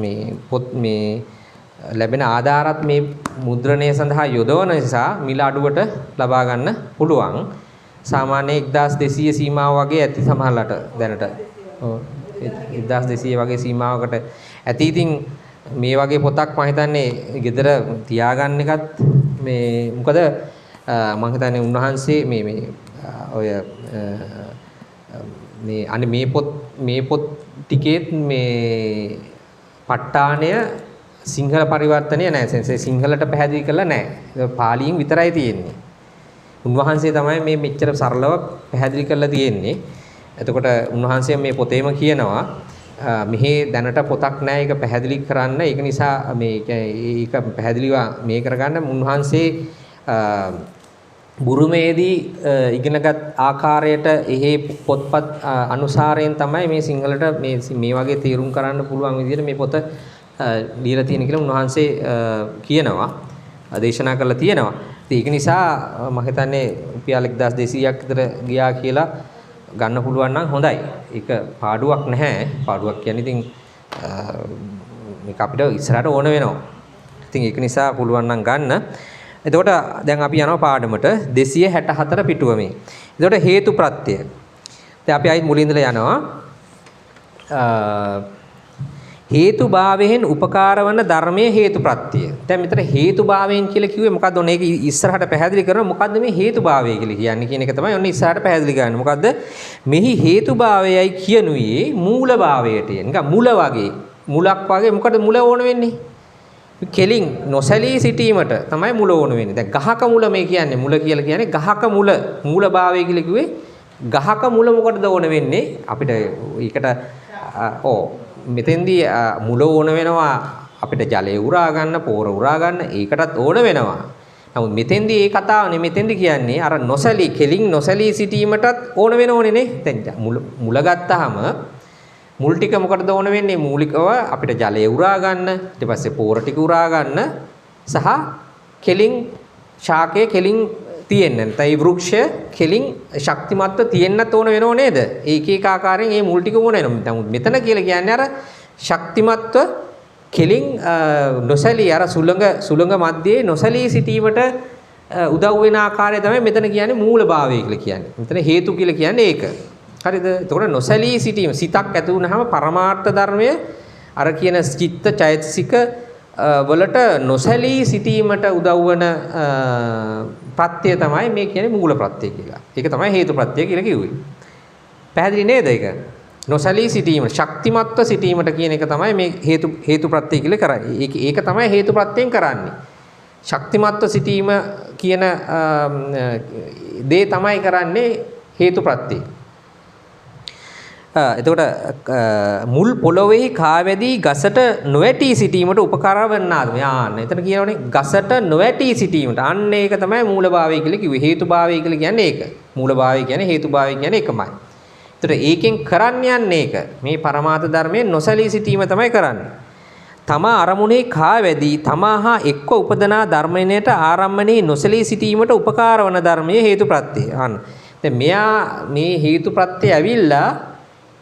මේ පොත් මේ ලැබෙන ආධාරත් මේ මුද්‍රණය සඳහා යොදවන නිසා මිල අඩුවට ලබා ගන්න පුළුවන්. සාමාන්‍ය 1200 සීමාව වගේ ඇති සමහරලට දැනට. ඔව් 1200 වගේ සීමාවකට ඇති. ඉතින් මේ වගේ පොතක් මම හිතන්නේ ගෙදර තියාගන්න එකත් මේ මොකද මම හිතන්නේ උන්වහන්සේ මේ ඔය මේ අනේ මේ පොත් ටිකේත් මේ ප ဋ ාණය සිංහල පරිවර්තනය නැහැ. සිංහලට පැහැදිලි කරලා නැහැ. පාලියෙන් විතරයි තියෙන්නේ. උන්වහන්සේ තමයි මේ මෙච්චර සරලව පැහැදිලි කරලා තියෙන්නේ. එතකොට උන්වහන්සේ මේ පොතේම කියනවා මෙහි දැනට පොතක් නැහැ ඒක පැහැදිලි කරන්න. ඒක නිසා ඒක පැහැදිලිව මේ කරගන්න උන්වහන්සේ බුරුමේදී ඉගෙනගත් ආකාරයට එහි පොත්පත් අනුසාරයෙන් තමයි මේ සිංහලට මේ වගේ තීරුම් කරන්න පුළුවන් විදිහට මේ පොත දීලා තියෙන කියලා උන්වහන්සේ කියනවා. දේශනා කරලා තියෙනවා. ඒක නිසා මම හිතන්නේ රුපියල් 1200ක් විතර ගියා කියලා ගන්න පුළුවන් නම් හොඳයි. ඒක පාඩුවක් නැහැ. පාඩුවක් කියන්නේ ඉතින් මේක අපිට ඉස්සරහට ඕන වෙනවා. ඉතින් ඒක නිසා පුළුවන් නම් ගන්න. එතකොට දැන් අපි යනවා පාඩමට 264 පිටුව මේ. එතකොට හේතු ප්‍රත්‍ය. දැන් අපි ආයි මුලින් ඉඳලා යනවා. හේතුභාවයෙන් උපකාර වන ධර්මයේ හේතුප්‍රත්‍ය. දැන් මෙතන හේතුභාවයෙන් කියලා කිව්වේ මොකද්ද? ඔන්න ඒක ඉස්සරහට පැහැදිලි කරනවා. මොකද්ද මේ හේතුභාවය කියලා කියන්නේ කියන එක තමයි ඔන්න ඉස්සරහට පැහැදිලි කරන්නේ. මොකද්ද? මෙහි හේතුභාවයයි කියනුයේ මූලභාවයට. නිකන් මුල වගේ. මුලක් වගේ මොකද මුල ඕන වෙන්නේ? කෙලින් නොසැලී සිටීමට තමයි මුල ඕන වෙන්නේ. දැන් ගහක මුල මේ කියන්නේ මුල කියලා කියන්නේ ගහක මුල. මූලභාවය කියලා කිව්වේ ගහක මුල මොකටද ඕන වෙන්නේ? අපිට ඒකට මෙතෙන්දී මුල ඕන වෙනවා අපිට ජලය උරා ගන්න, පෝර උරා ගන්න ඒකටත් ඕන වෙනවා. නමුත් මෙතෙන්දී ඒ කතාවනේ මෙතෙන්දී කියන්නේ අර නොසැලී කෙලින් නොසැලී සිටීමටත් ඕන වෙනෝනේ නේ. දැන් මුල ගත්තාම මුල් ටික මොකටද ඕන වෙන්නේ? මූලිකව අපිට ජලය උරා ගන්න, ඊට පස්සේ පෝර ටික උරා ගන්න සහ කෙලින් ශාකයේ කෙලින් තියෙන්න. නැත්නම් ඒ වෘක්ෂය කෙලින් ශක්තිමත්ව තියෙන්නත් ඕන වෙනව නේද? ඒක එක ආකාරයෙන් මේ මුල් ටික ඕන වෙනවා. නමුත් මෙතන කියලා කියන්නේ අර ශක්තිමත්ව කෙලින් නොසැලී අර සුළඟ මැද්දේ නොසැලී සිටීමට උදව් වෙන ආකාරය තමයි මෙතන කියන්නේ මූලභාවය කියලා කියන්නේ. මෙතන හේතු කියලා කියන්නේ ඒක. හරිද? එතකොට නොසැලී සිටීම සිතක් ඇති වුනහම පරමාර්ථ ධර්මය අර කියන චිත්ත චෛතසික වලට නොසැලී සිටීමට උදව් වන ප්‍රත්‍ය තමයි මේ කියන්නේ මූල ප්‍රත්‍ය කියලා. ඒක තමයි හේතු ප්‍රත්‍ය කියලා කිව්වේ. පැහැදිලි නේද ඒක? නොසැලී සිටීම, ශක්තිමත්ව සිටීමට කියන එක තමයි මේ හේතු ප්‍රත්‍ය කියලා කරන්නේ. ඒක තමයි හේතු ප්‍රත්‍යයෙන් කරන්නේ. ශක්තිමත්ව සිටීම කියන දේ තමයි කරන්නේ හේතු ප්‍රත්‍ය. එතකොට මුල් පොළොවේ කාවැදී ගසට නොවැටී සිටීමට උපකාර වන්නාද? යාන්න. එතන කියනෝනේ ගසට නොවැටී සිටීමට. අන්න ඒක තමයි මූලභාවය කියලා කිව්වේ. හේතුභාවය කියලා කියන්නේ ඒක. මූලභාවය කියන්නේ හේතුභාවය කියන්නේ එකමයි. එතකොට ඒකෙන් කරන්න යන්නේ ඒක. මේ පරමාර්ථ ධර්මයේ නොසැලී සිටීම තමයි කරන්නේ. තමා අරමුණේ කාවැදී තමාහා එක්ව උපදනා ධර්මණයට ආරම්මණේ නොසැලී සිටීමට උපකාර වන ධර්මයේ හේතුප්‍රත්‍යය. අන්න. දැන් මෙයා මේ හේතුප්‍රත්‍යය ඇවිල්ලා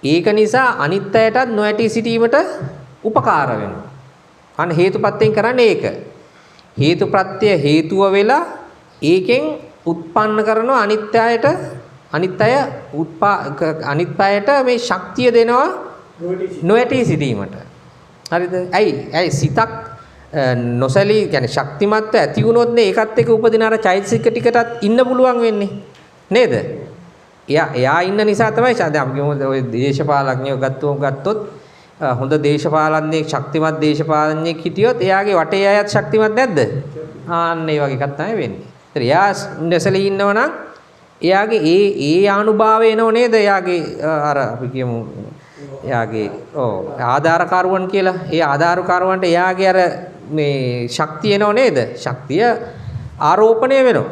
ඒක නිසා අනිත් අයටත් නොඇටි සිටීමට උපකාර වෙනවා. අන්න හේතුප්‍රත්‍යයෙන් කරන්නේ ඒක. හේතුප්‍රත්‍ය හේතුව වෙලා ඒකෙන් උත්පන්න කරන අනිත් අයට මේ ශක්තිය දෙනවා නොඇටි සිටීමට. හරිද? ඇයි සිතක් නොසැලී කියන්නේ ශක්තිමත්ව ඇති වුණොත් නේ ඒකත් එක්ක උපදින අර චෛතසික ටිකටත් ඉන්න පුළුවන් වෙන්නේ. නේද? එයා ඉන්න නිසා තමයි දැන් අපි ඔය දේශපාලඥයෝ ගත්තොත් හොඳ දේශපාලඥයෙක් ශක්තිමත් දේශපාලඥයෙක් හිටියොත් එයාගේ වටේ අයත් ශක්තිමත් නැද්ද? ආන්න ඒ වගේ එකක් තමයි වෙන්නේ. ඒතර එයා නැසලී ඉන්නව නම් එයාගේ ඒ ආනුභාවය එනව නේද? එයාගේ අර අපි කියමු එයාගේ ආධාරකරුවන් කියලා. ඒ ආධාරකරුවන්ට එයාගේ අර මේ ශක්තිය එනව නේද? ශක්තිය ආරෝපණය වෙනවා.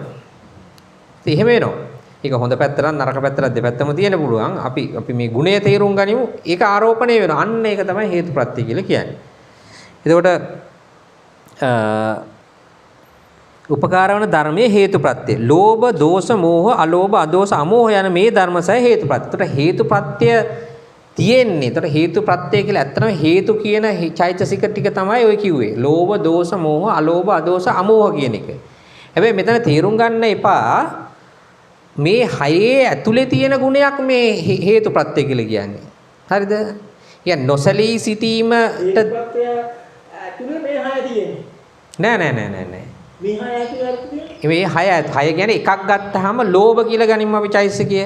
ඉතින් එහෙම වෙනවා. ඒක හොඳ පැත්තට නරක පැත්තට දෙපැත්තම තියෙන්න පුළුවන්. අපි මේ ගුණය තේරුම් ගනිමු. ඒක ආරෝපණය වෙනවා. අන්න ඒක තමයි හේතුප්‍රත්‍ය කියලා කියන්නේ. එතකොට උපකාර වන ධර්මයේ හේතුප්‍රත්‍ය. ලෝභ, දෝෂ, මෝහ, අලෝභ, අදෝෂ, අමෝහ යන මේ ධර්මසය හේතුප්‍රත්‍ය. එතකොට හේතුප්‍රත්‍ය තියෙන්නේ. එතකොට හේතුප්‍රත්‍ය කියලා ඇත්තටම හේතු කියන චෛතසික ටික තමයි ඔය කිව්වේ. ලෝභ, දෝෂ, මෝහ, අලෝභ, අදෝෂ, අමෝහ කියන එක. හැබැයි මෙතන තේරුම් ගන්න එපා මේ හයේ ඇතුලේ තියෙන ගුණයක් මේ හේතුප්‍රත්‍ය කියලා කියන්නේ. හරිද? කියන්නේ නොසලී සිටීමට හේතුප්‍රත්‍ය ඇතුලේ මේ හය තියෙන්නේ. නෑ. මේ හය ඇතුලේ තියෙන්නේ. මේ හය කියන්නේ එකක් ගත්තාම ලෝභ කියලා ගනිමු අපි චෛතසිකය.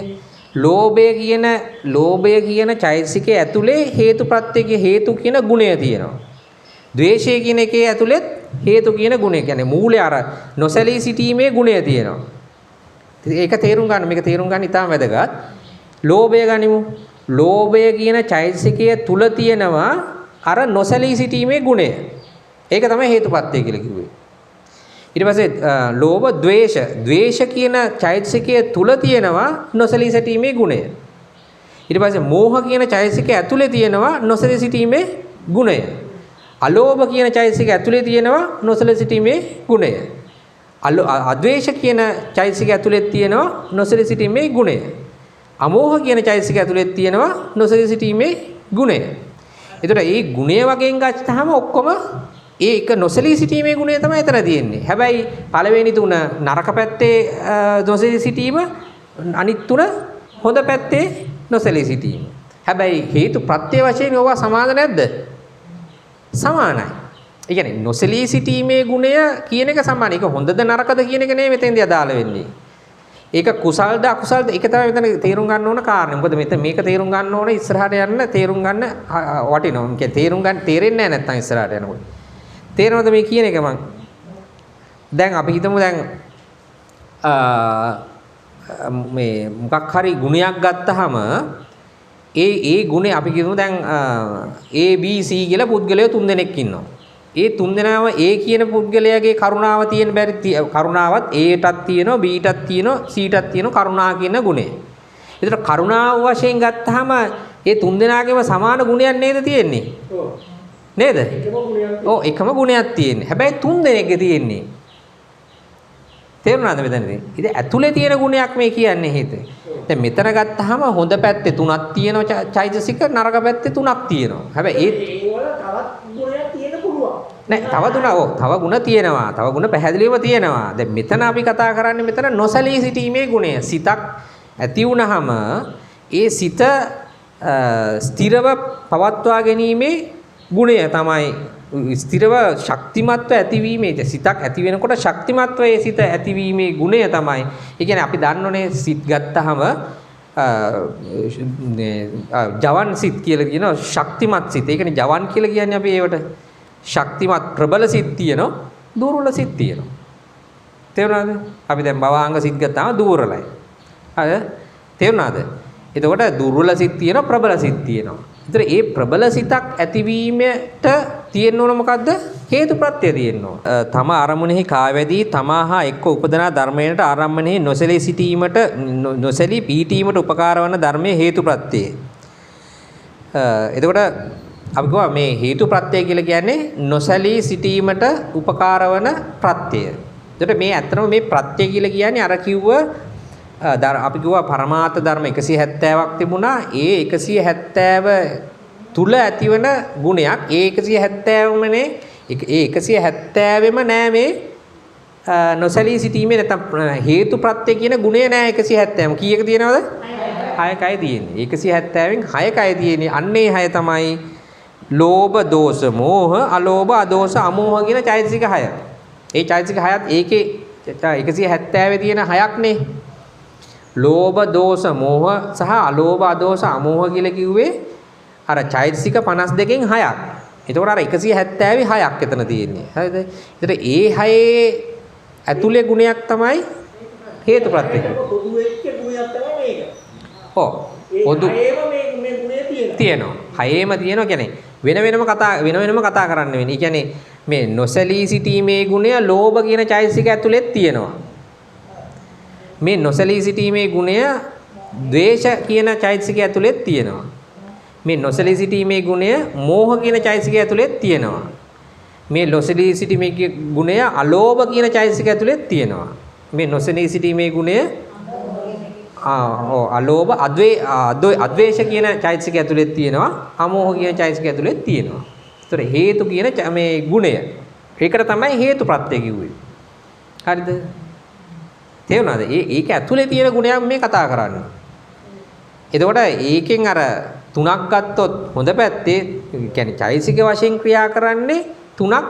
ලෝභය කියන චෛතසිකයේ ඇතුලේ හේතුප්‍රත්‍යයේ හේතු කියන ගුණය තියෙනවා. ද්වේෂය කියන එකේ ඇතුලෙත් හේතු කියන ගුණය කියන්නේ මූලය අර නොසලී සිටීමේ ගුණය තියෙනවා. ඒක තේරුම් ගන්න මේක තේරුම් ගන්න ඉතාම වැදගත්. ලෝභය ගනිමු. ලෝභය කියන චෛතසිකයේ තුල තියෙනවා අර නොසලී සිටීමේ ගුණය. ඒක තමයි හේතුප්‍රත්‍ය කියලා කිව්වේ. ඊට පස්සේ ලෝභ, ද්වේෂ කියන චෛතසිකයේ තුල තියෙනවා නොසලී සිටීමේ ගුණය. ඊට පස්සේ මෝහ කියන චෛතසිකයේ ඇතුලේ තියෙනවා නොසලී සිටීමේ ගුණය. අලෝභ කියන චෛතසිකයේ ඇතුලේ තියෙනවා නොසලී සිටීමේ ගුණය. අද්වේෂ කියන චෛතසිකය ඇතුලේ තියෙනවා නොසලී සිටීමේ ගුණය. අමෝහ කියන චෛතසිකය ඇතුලේ තියෙනවා නොසලී සිටීමේ ගුණය. ඒතර මේ ගුණය වශයෙන් ගත්තාම ඔක්කොම ඒක නොසලී සිටීමේ ගුණය තමයි එතන තියෙන්නේ. හැබැයි පළවෙනි තුන නරක පැත්තේ නොසලී සිටීම, අනිත් තුන හොඳ පැත්තේ නොසලී සිටීම. හැබැයි හේතු ප්‍රත්‍ය වශයෙන් ඕවා සමාන නැද්ද? සමානයි. ඒ කියන්නේ නොසලී සිටීමේ ගුණය කියන එක සමානයි. ඒක හොඳද නරකද කියන එක නෙවෙයි මෙතෙන්දී අදාළ වෙන්නේ. ඒක කුසල්ද අකුසල්ද ඒක තමයි මෙතන තේරුම් ගන්න ඕන කාරණේ. මොකද මෙතන මේක තේරුම් ගන්න ඕන ඉස්සරහට යන්න තේරුම් ගන්න වටිනවා. මොකද තේරුම් ගන්න තේරෙන්නේ නැහැ නැත්නම් ඉස්සරහට යනකොට. තේරෙනවද මේ කියන එක මං? දැන් අපි හිතමු දැන් මේ මොකක් හරි ගුණයක් ගත්තාම ඒ ගුණේ අපි කියමු දැන් A B C කියලා පුද්ගලයෝ තුන් දෙනෙක් ඉන්නවා. ඒ තුන් දෙනාම A කියන පුද්ගලයාගේ කරුණාව තියෙන බැරි කරුණාවත් Aටත් තියෙනවා Bටත් තියෙනවා Cටත් තියෙනවා කරුණා කියන ගුණය. ඒතර කරුණාව වශයෙන් ගත්තාම ඒ තුන් දෙනාගේම සමාන ගුණයක් නේද තියෙන්නේ? ඔව්. නේද? එකම ගුණයක්. ඔව් එකම ගුණයක් තියෙන්නේ. හැබැයි තුන් දෙනෙක්ගේ තියෙන්නේ. තේරුණාද මෙතනදී? ඉතින් ඇතුලේ තියෙන ගුණයක් මේ කියන්නේ හේත. දැන් මෙතන ගත්තාම හොඳ පැත්තේ තුනක් තියෙනවා චෛතසික නරක පැත්තේ තුනක් තියෙනවා. හැබැයි ඒ වල තවත් ගුණයක් තියෙන්න පුළුවන්. නෑ තව තව ගුණ තියෙනවා. තව ගුණ පැහැදිලිවම තියෙනවා. දැන් මෙතන අපි කතා කරන්නේ මෙතන නොසලී සිටීමේ ගුණය. සිතක් ඇති වුනහම ඒ සිත ස්ථිරව පවත්වා ගැනීමේ ගුණය තමයි ස්ථිරව ශක්තිමත්ව ඇතිවීමේ සිතක් ඇති වෙනකොට ශක්තිමත්ව ඒ සිත ඇතිවීමේ ගුණය තමයි. ඒ කියන්නේ අපි දන්නෝනේ සිත් ගත්තාම ජවන් සිත් කියලා කියනවා ශක්තිමත් සිත්. ඒකනේ ජවන් කියලා කියන්නේ අපි ඒවට. ශක්තිමත් ප්‍රබල සිත් තියෙනවා, දුර්වල සිත් තියෙනවා. තේරුණාද? අපි දැන් භවාංග සිත් ගත්තාම දුර්වලයි. හරිද? තේරුණාද? එතකොට දුර්වල සිත් තියෙනවා, ප්‍රබල සිත් තියෙනවා. ඒතර ඒ ප්‍රබල සිතක් ඇතිවීමට තියෙන්න ඕන මොකද්ද? හේතුප්‍රත්‍ය තියෙන්න ඕන. තම අරමුණෙහි කාවැදී තමාහා එක්ක උපදනා ධර්මයට ආරම්මණෙහි නොසලී සිටීමට නොසලී පීඨීමට උපකාර වන ධර්මයේ හේතුප්‍රත්‍යය. එතකොට අපි කියවා මේ හේතුප්‍රත්‍ය කියලා කියන්නේ නොසලී සිටීමට උපකාර වන ප්‍රත්‍යය. එතකොට මේ ඇත්තටම මේ ප්‍රත්‍ය කියලා කියන්නේ අර කිව්ව අපි කිව්වා පරමාර්ථ ධර්ම 170ක් තිබුණා. ඒ 170 තුල ඇතිවන ගුණයක්. ඒ 170මනේ ඒ 170ෙම නෑ මේ නොසලී සිටීමේ නැත්නම් හේතුප්‍රත්‍ය කියන ගුණය නෑ 170ම. කීයක තියෙනවද? 6කයි තියෙන්නේ. 170න් 6කයි තියෙන්නේ. අන්නේ 6 තමයි ලෝභ, දෝෂ, මෝහ, අලෝභ, අදෝෂ, අමෝහ කියන චෛතසික 6. ඒ චෛතසික 6ත් ඒකේ 170 තියෙන 6ක්නේ. ලෝභ, දෝෂ, මෝහ සහ අලෝභ, අදෝෂ, අමෝහ කියලා කිව්වේ අර චෛතසික 52කින් 6ක්. එතකොට අර 170 6ක් එතන තියෙන්නේ. හරිද? ඒතර ඒ 6 ඇතුලේ ගුණයක් තමයි හේතුප්‍රත්‍ය. පොදු වෙච්ච ඔව්. පොදු හයේම මේ ගුණය තියෙනවා. තියෙනවා. හයේම තියෙනවා කියන්නේ වෙන වෙනම කතා කරන්න වෙන්නේ. ඒ කියන්නේ මේ නොසලී සිටීමේ ගුණය ලෝභ කියන චෛතසික ඇතුළෙත් තියෙනවා. මේ නොසලී සිටීමේ ගුණය ද්වේෂ කියන චෛතසික ඇතුළෙත් තියෙනවා. මේ නොසලී සිටීමේ ගුණය මෝහ කියන චෛතසික ඇතුළෙත් තියෙනවා. මේ නොසලී සිටීමේ ගුණය අලෝභ කියන චෛතසික ඇතුළෙත් තියෙනවා. මේ නොසලී සිටීමේ ගුණය අලෝභ අද්වේෂ කියන චෛතසික ඇතුළෙත් තියෙනවා. අමෝහ කියන චෛතසික ඇතුළෙත් තියෙනවා. ඒතර හේතු කියන මේ ගුණය. ඒකට තමයි හේතු ප්‍රත්‍ය කිව්වේ. හරිද? තේරුණාද? ඒක ඇතුලේ තියෙන ගුණයක් මේ කතා කරන්නේ. එතකොට ඒකෙන් අර තුනක් ගත්තොත් හොඳ පැත්තේ කියන්නේ චෛතසික වශයෙන් ක්‍රියා කරන්නේ තුනක්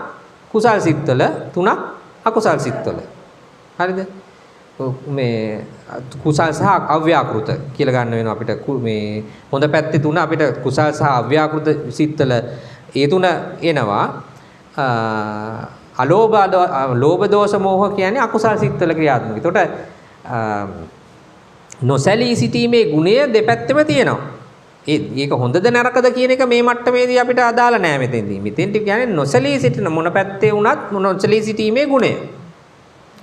කුසල් සිත්වල තුනක් අකුසල් සිත්වල. හරිද? මේ කුසල් සහ අව්‍යාකෘත කියලා ගන්න වෙනවා අපිට මේ හොඳ පැත්තේ තුන අපිට කුසල් සහ අව්‍යාකෘත සිත්වල ඒ තුන එනවා. ලෝභ දෝෂ මෝහ කියන්නේ අකුසල් සිත්වල ක්‍රියාත්මක. ඒතකොට නොසැලී සිටීමේ ගුණය දෙපැත්තෙම තියෙනවා. ඒක හොඳද නරකද කියන එක මේ මට්ටමේදී අපිට අදාළ නෑ මෙතෙන්දී. මෙතෙන්ට කියන්නේ නොසැලී සිටින මොන පැත්තේ වුණත් නොසැලී සිටීමේ ගුණය.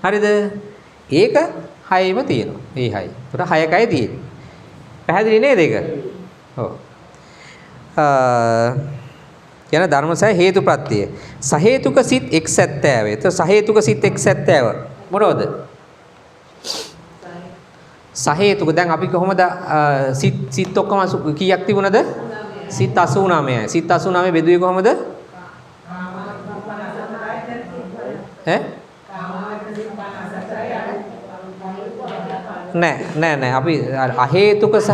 හරිද? ඒක හයෙම තියෙනවා. ඒ හය. ඒතකොට හයකයි තියෙන්නේ. පැහැදිලි නේද ඒක? ඔව්. යන ධර්මසය හේතුප්‍රත්‍ය. සහේතුක සිත් 170. ඒතකොට සහේතුක සිත් 170 මොනවද? සහේතුක දැන් අපි කොහොමද සිත් ඔක්කොම කීයක් තිබුණද? සිත් 89යි. සිත් 89 බෙදුවේ කොහොමද? නෑ අපි අහේතුක සහ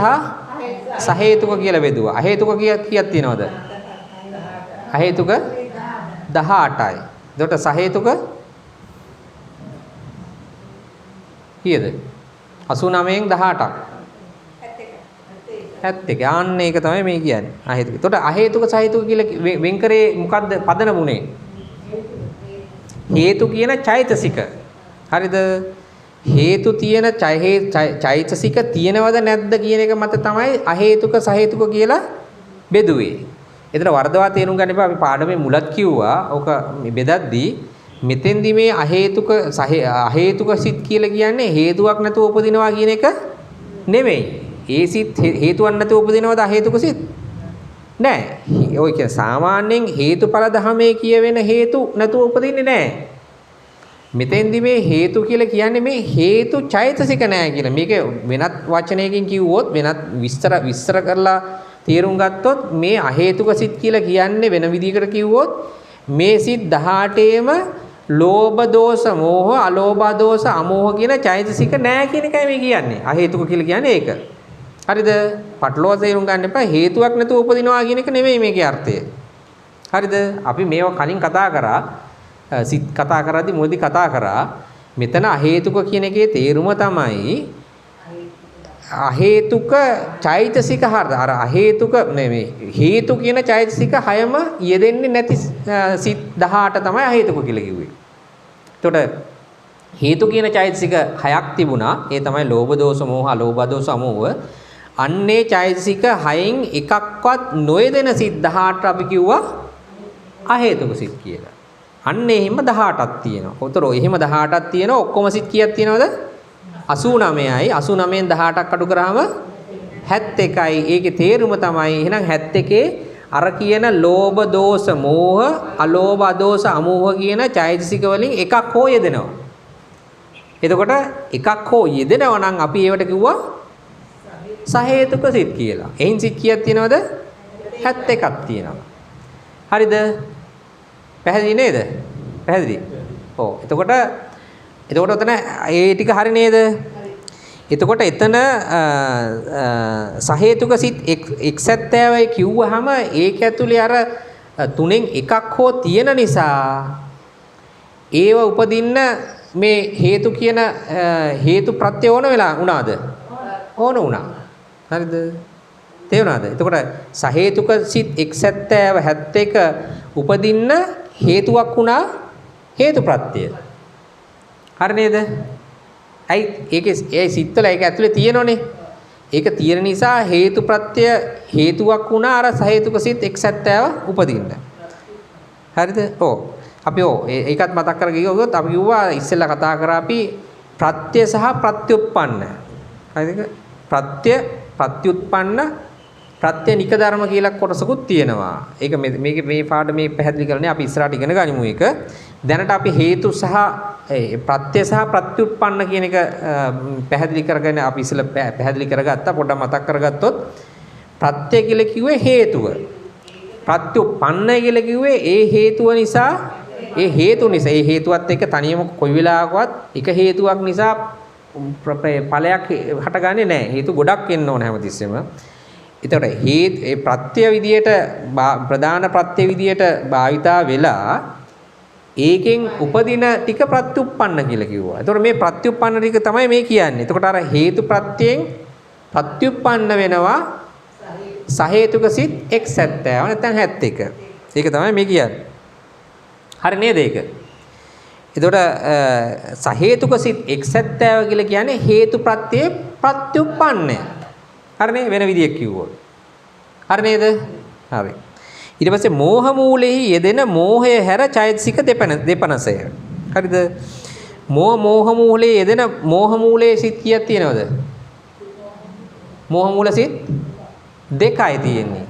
සහේතුක කියලා බෙදුවා. අහේතුක කීයක් තියෙනවද? අහේතුක 18යි. එතකොට සහේතුක කීයද? 89න් 18ක්. 71. ආන්න ඒක තමයි මේ කියන්නේ. අහේතුක. එතකොට අහේතුක සහේතුක කියලා වෙන් කරේ මොකද්ද පදනමුනේ? හේතු කියන චෛතසික. හරිද? හේතු තියෙන චෛතසික තියෙනවද නැද්ද කියන එක මත තමයි අහේතුක සහේතුක කියලා බෙදුවේ. එතන වර්ධවා තේරුම් ගන්න එපා. අපි පාඩමේ මුලත් කිව්වා. ඕක බෙදද්දී මෙතෙන්දි මේ අහේතුක සිත් කියලා කියන්නේ හේතුවක් නැතුව උපදිනවා කියන එක නෙමෙයි. ඒ සිත් හේතුවක් නැතුව උපදිනවද අහේතුක සිත්? නෑ. ඔය කියන්නේ සාමාන්‍යයෙන් හේතුඵල ධමයේ කියවෙන හේතු නැතුව උපදින්නේ නෑ. මෙතෙන්දි මේ හේතු කියලා කියන්නේ මේ හේතු චෛතසික නෑ කියලා. මේක වෙනත් වචනයකින් කිව්වොත් වෙනත් විස්තර කරලා තේරුම් ගත්තොත් මේ අහේතුක සිත් කියලා කියන්නේ වෙන විදිහකට කිව්වොත් මේ සිත් 18ේම ලෝභ දෝෂ මෝහ අලෝභ දෝෂ අමෝහ කියන චෛතසික නෑ කියන එකයි මේ කියන්නේ. අහේතුක කියලා කියන්නේ ඒක. හරිද? පටලවා තේරුම් ගන්න එපා. හේතුවක් නැතුව උපදිනවා කියන එක නෙමෙයි මේකේ අර්ථය. හරිද? අපි මේවා කලින් කතා කරා. සිත් කතා කරද්දී මොකද කතා කරා? මෙතන අහේතුක කියන එකේ තේරුම තමයි අහේතුක චෛතසික හරිද? අර අහේතුක නෙමෙයි. හේතු කියන චෛතසික හයම යෙදෙන්නේ නැති සිත් 18 තමයි අහේතුක කියලා කිව්වේ. එතකොට හේතු කියන චෛතසික හයක් තිබුණා. ඒ තමයි ලෝභ දෝෂ මෝහ අලෝභ දෝෂ අමෝහ. අන්නේ චෛතසික හයෙන් එකක්වත් නොයෙදෙන සිත් 18 අපි කිව්වා අහේතුක සිත් කියලා. අන්න එහෙම 18ක් තියෙනවා. උතර එහෙම 18ක් තියෙනවා. ඔක්කොම සිත් කීයක් තියෙනවද? 89යි. 89න් 18ක් අඩු කරාම 71යි. ඒකේ තේරුම තමයි එහෙනම් 71 අර කියන ලෝභ දෝෂ මෝහ අලෝභ දෝෂ අමෝහ කියන චෛතසික වලින් එකක් හෝ යෙදෙනවා. එතකොට එකක් හෝ යෙදෙනවා නම් අපි ඒවට කිව්වා සහේතුක සිත් කියලා. එයින් සිත් කීයක් තියෙනවද? 71ක් තියෙනවා. හරිද? පැහැදිලි නේද? පැහැදිලි. ඔව්. එතකොට ඔතන ඒ ටික හරි නේද? එතකොට එතන සහේතුක සිත් 170යි කිව්වහම ඒක ඇතුලේ අර තුනෙන් එකක් හෝ තියෙන නිසා ඒව උපදින්න මේ හේතු කියන හේතු ප්‍රත්‍ය ඕන වෙලා වුණාද? ඕන වුණා. හරිද? තේරුණාද? එතකොට සහේතුක සිත් 170 71 උපදින්න හේතුවක් වුණා හේතු ප්‍රත්‍ය. හරි නේද? ඇයි ඒකේ ඒ සිත්වල ඒක ඇතුලේ තියෙනෝනේ. ඒක තියෙන නිසා හේතුප්‍රත්‍ය හේතුවක් වුණා අර සහේතුක සිත් එක්සැත්තෑව උපදින්න. හරිද? ඔව්. අපි ඒකත් මතක් කරගියොත් අපි කිව්වා ඉස්සෙල්ලා කතා කරා අපි ප්‍රත්‍ය සහ ප්‍රත්‍යুৎপন্ন. හරිද? ප්‍රත්‍යুৎপন্ন ප්‍රත්‍ය නික ධර්ම කියලා කොටසකුත් තියෙනවා. ඒක මේ පාඩමේ පැහැදිලි කරන්නේ අපි ඉස්සරහට ඉගෙන ගනිමු ඒක. දැනට අපි හේතු සහ ප්‍රත්‍ය සහ ප්‍රත්‍යুৎপন্ন කියන එක පැහැදිලි කරගෙන අපි ඉස්සෙල්ලා පැහැදිලි කරගත්තා. පොඩ්ඩක් මතක් කරගත්තොත් ප්‍රත්‍ය කියලා කිව්වේ හේතුව. ප්‍රත්‍යুৎপন্ন කියලා කිව්වේ ඒ හේතුව නිසා ඒ හේතුවත් එක්ක තනියම කොයි වෙලාවකවත් එක හේතුවක් නිසා ඵලයක් හටගන්නේ නැහැ. හේතු ගොඩක් එන්න ඕන හැමතිස්සෙම. ඒතකොට ඒ ප්‍රත්‍ය විදියට ප්‍රධාන ප්‍රත්‍ය විදියට භාවිතා වෙලා ඒකෙන් උපදින ටික ප්‍රත්‍යুৎপন্ন කියලා කිව්වා. ඒතකොට මේ ප්‍රත්‍යুৎপন্ন ටික තමයි මේ කියන්නේ. එතකොට අර හේතු ප්‍රත්‍යයෙන් ප්‍රත්‍යুৎপন্ন වෙනවා සහේතුක සිත් x70 නැත්නම් 71. ඒක තමයි මේ කියන්නේ. හරි නේද ඒක? එතකොට සහේතුක සිත් x70 කියලා කියන්නේ හේතු ප්‍රත්‍යයේ ප්‍රත්‍යুৎপন্ন. හරිනේ වෙන විදියක් කිව්වොත්. හරි නේද? හරි. ඊට පස්සේ මෝහ මූලෙහි යෙදෙන මෝහය හැර චෛතසික දෙපනසය. හරිද? මෝහ මූලයේ යෙදෙන මෝහ මූලයේ සිත් කීයක් තියෙනවද? මෝහ මූල සිත් දෙකයි තියෙන්නේ.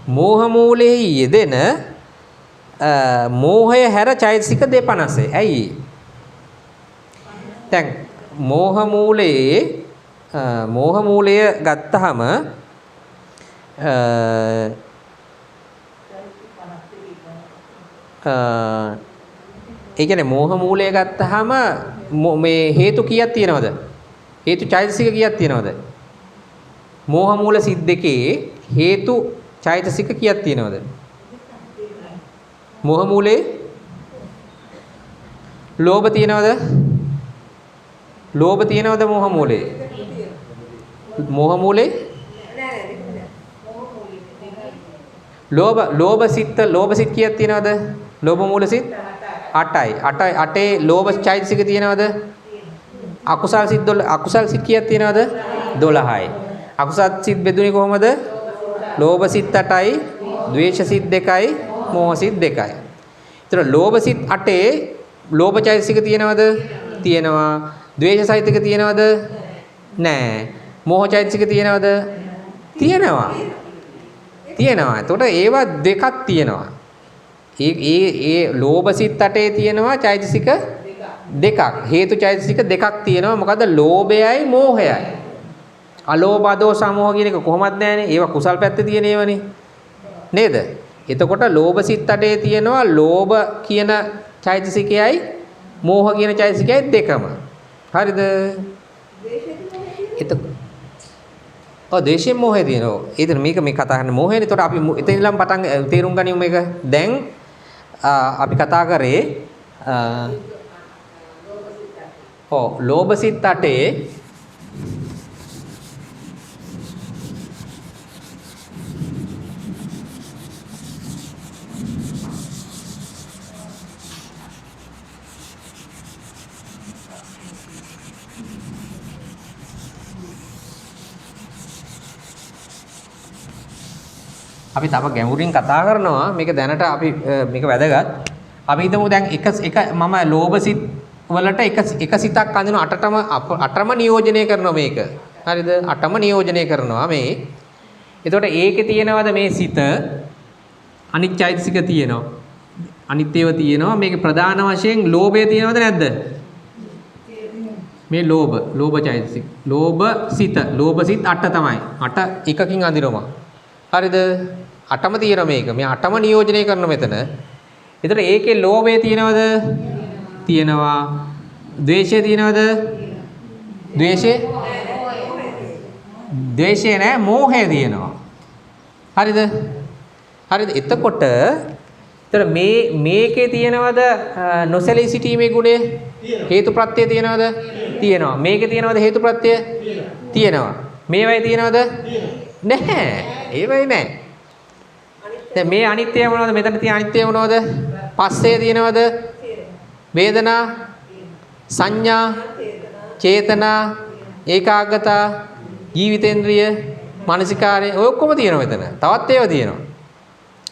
මෝහ මූලෙහි යෙදෙන මෝහය හැර චෛතසික දෙපනසය. ඇයි? දැන් මෝහ මූලය ගත්තාම ඒ කියන්නේ මෝහ මූලය ගත්තාම මේ හේතු කීයක් තියෙනවද? හේතු චෛතසික කීයක් තියෙනවද? මෝහ මූල සිත් දෙකේ හේතු චෛතසික කීයක් තියෙනවද? මෝහ මූලේ ලෝභ තියෙනවද? ලෝභ තියෙනවද මෝහ මූලේ? මෝහ මූලේ ලෝභ සිත් කීයක් තියෙනවද? ලෝභ මූල සිත් 8යි. 8ේ ලෝභ චෛතසික තියෙනවද? අකුසල් සිත් කීයක් තියෙනවද? 12යි. අකුසල් සිත් බෙදුනේ කොහමද? ලෝභ සිත් 8යි, ද්වේෂ සිත් 2යි, මෝහ සිත් 2යි. ඒතර ලෝභ සිත් 8ේ ලෝභ චෛතසික තියෙනවද? තියෙනවා. ද්වේෂ චෛතසික තියෙනවද? නැහැ. මෝහ චෛතසික තියෙනවද? තියෙනවා. එතකොට ඒවා දෙකක් තියෙනවා. ඒ ලෝභ සිත් 8ේ තියෙනවා චෛතසික දෙකක්. හේතු චෛතසික දෙකක් තියෙනවා. මොකද ලෝභයයි මෝහයයි. අලෝභ අදෝස අමෝහ කියන එක කොහොමද නැහැනේ. ඒවා කුසල් පැත්තේ තියෙන ඒවානේ. නේද? එතකොට ලෝභ සිත් 8ේ තියෙනවා ලෝභ කියන චෛතසිකයයි මෝහ කියන චෛතසිකයයි දෙකම. හරිද? ද්වේෂයෙන් මෝහය තියෙනවා. ඒතර මේක මේ කතා කරන්නේ මෝහයනේ. එතකොට අපි එතන ඉඳන් පටන් තේරුම් ගනිමු මේක. දැන් අපි කතා කරේ ලෝභ සිත් 8ේ අපි තව ගැඹුරින් කතා කරනවා මේක දැනට අපි මේක වැදගත්. අපි හිතමු දැන් එක මම ලෝභ සිත් වලට එක සිතක් අඳින 8ම නියෝජනය කරනවා මේක. හරිද? 8ම නියෝජනය කරනවා මේ. එතකොට ඒකේ තියෙනවද මේ සිත? අනිත් චෛතසික තියෙනවා. අනිත් ඒවා තියෙනවා. මේකේ ප්‍රධාන වශයෙන් ලෝභය තියෙනවද නැද්ද? මේ ලෝභ චෛතසික. ලෝභ සිත් 8 තමයි. 8 එකකින් අඳිනවා. හරිද? 8ම තියෙනවා මේක. මේ 8ම නියෝජනය කරන මෙතන. ඒතර ඒකේ ලෝභය තියෙනවද? තියෙනවා. ද්වේෂය තියෙනවද? ද්වේෂය නෑ, මෝහය තියෙනවා. හරිද? එතකොට ඒතර මේකේ තියෙනවද නොසැලී සිටීමේ ගුණය? හේතුප්‍රත්‍ය තියෙනවද? තියෙනවා. මේකේ තියෙනවද හේතුප්‍රත්‍ය? තියෙනවා. මේවයි තියෙනවද? නැහැ. ඒවයි නැහැ. දැන් මේ අනිත්‍ය මොනවද? මෙතන තියෙන අනිත්‍ය මොනවද? පස්සේ තියෙනවද? වේදනා, සංඥා, චේතනා, ඒකාග්‍රතා, ජීවිතේන්ද්‍රිය, මානසිකාරය ඔය ඔක්කොම තියෙනවා මෙතන. තවත් ඒවා තියෙනවා.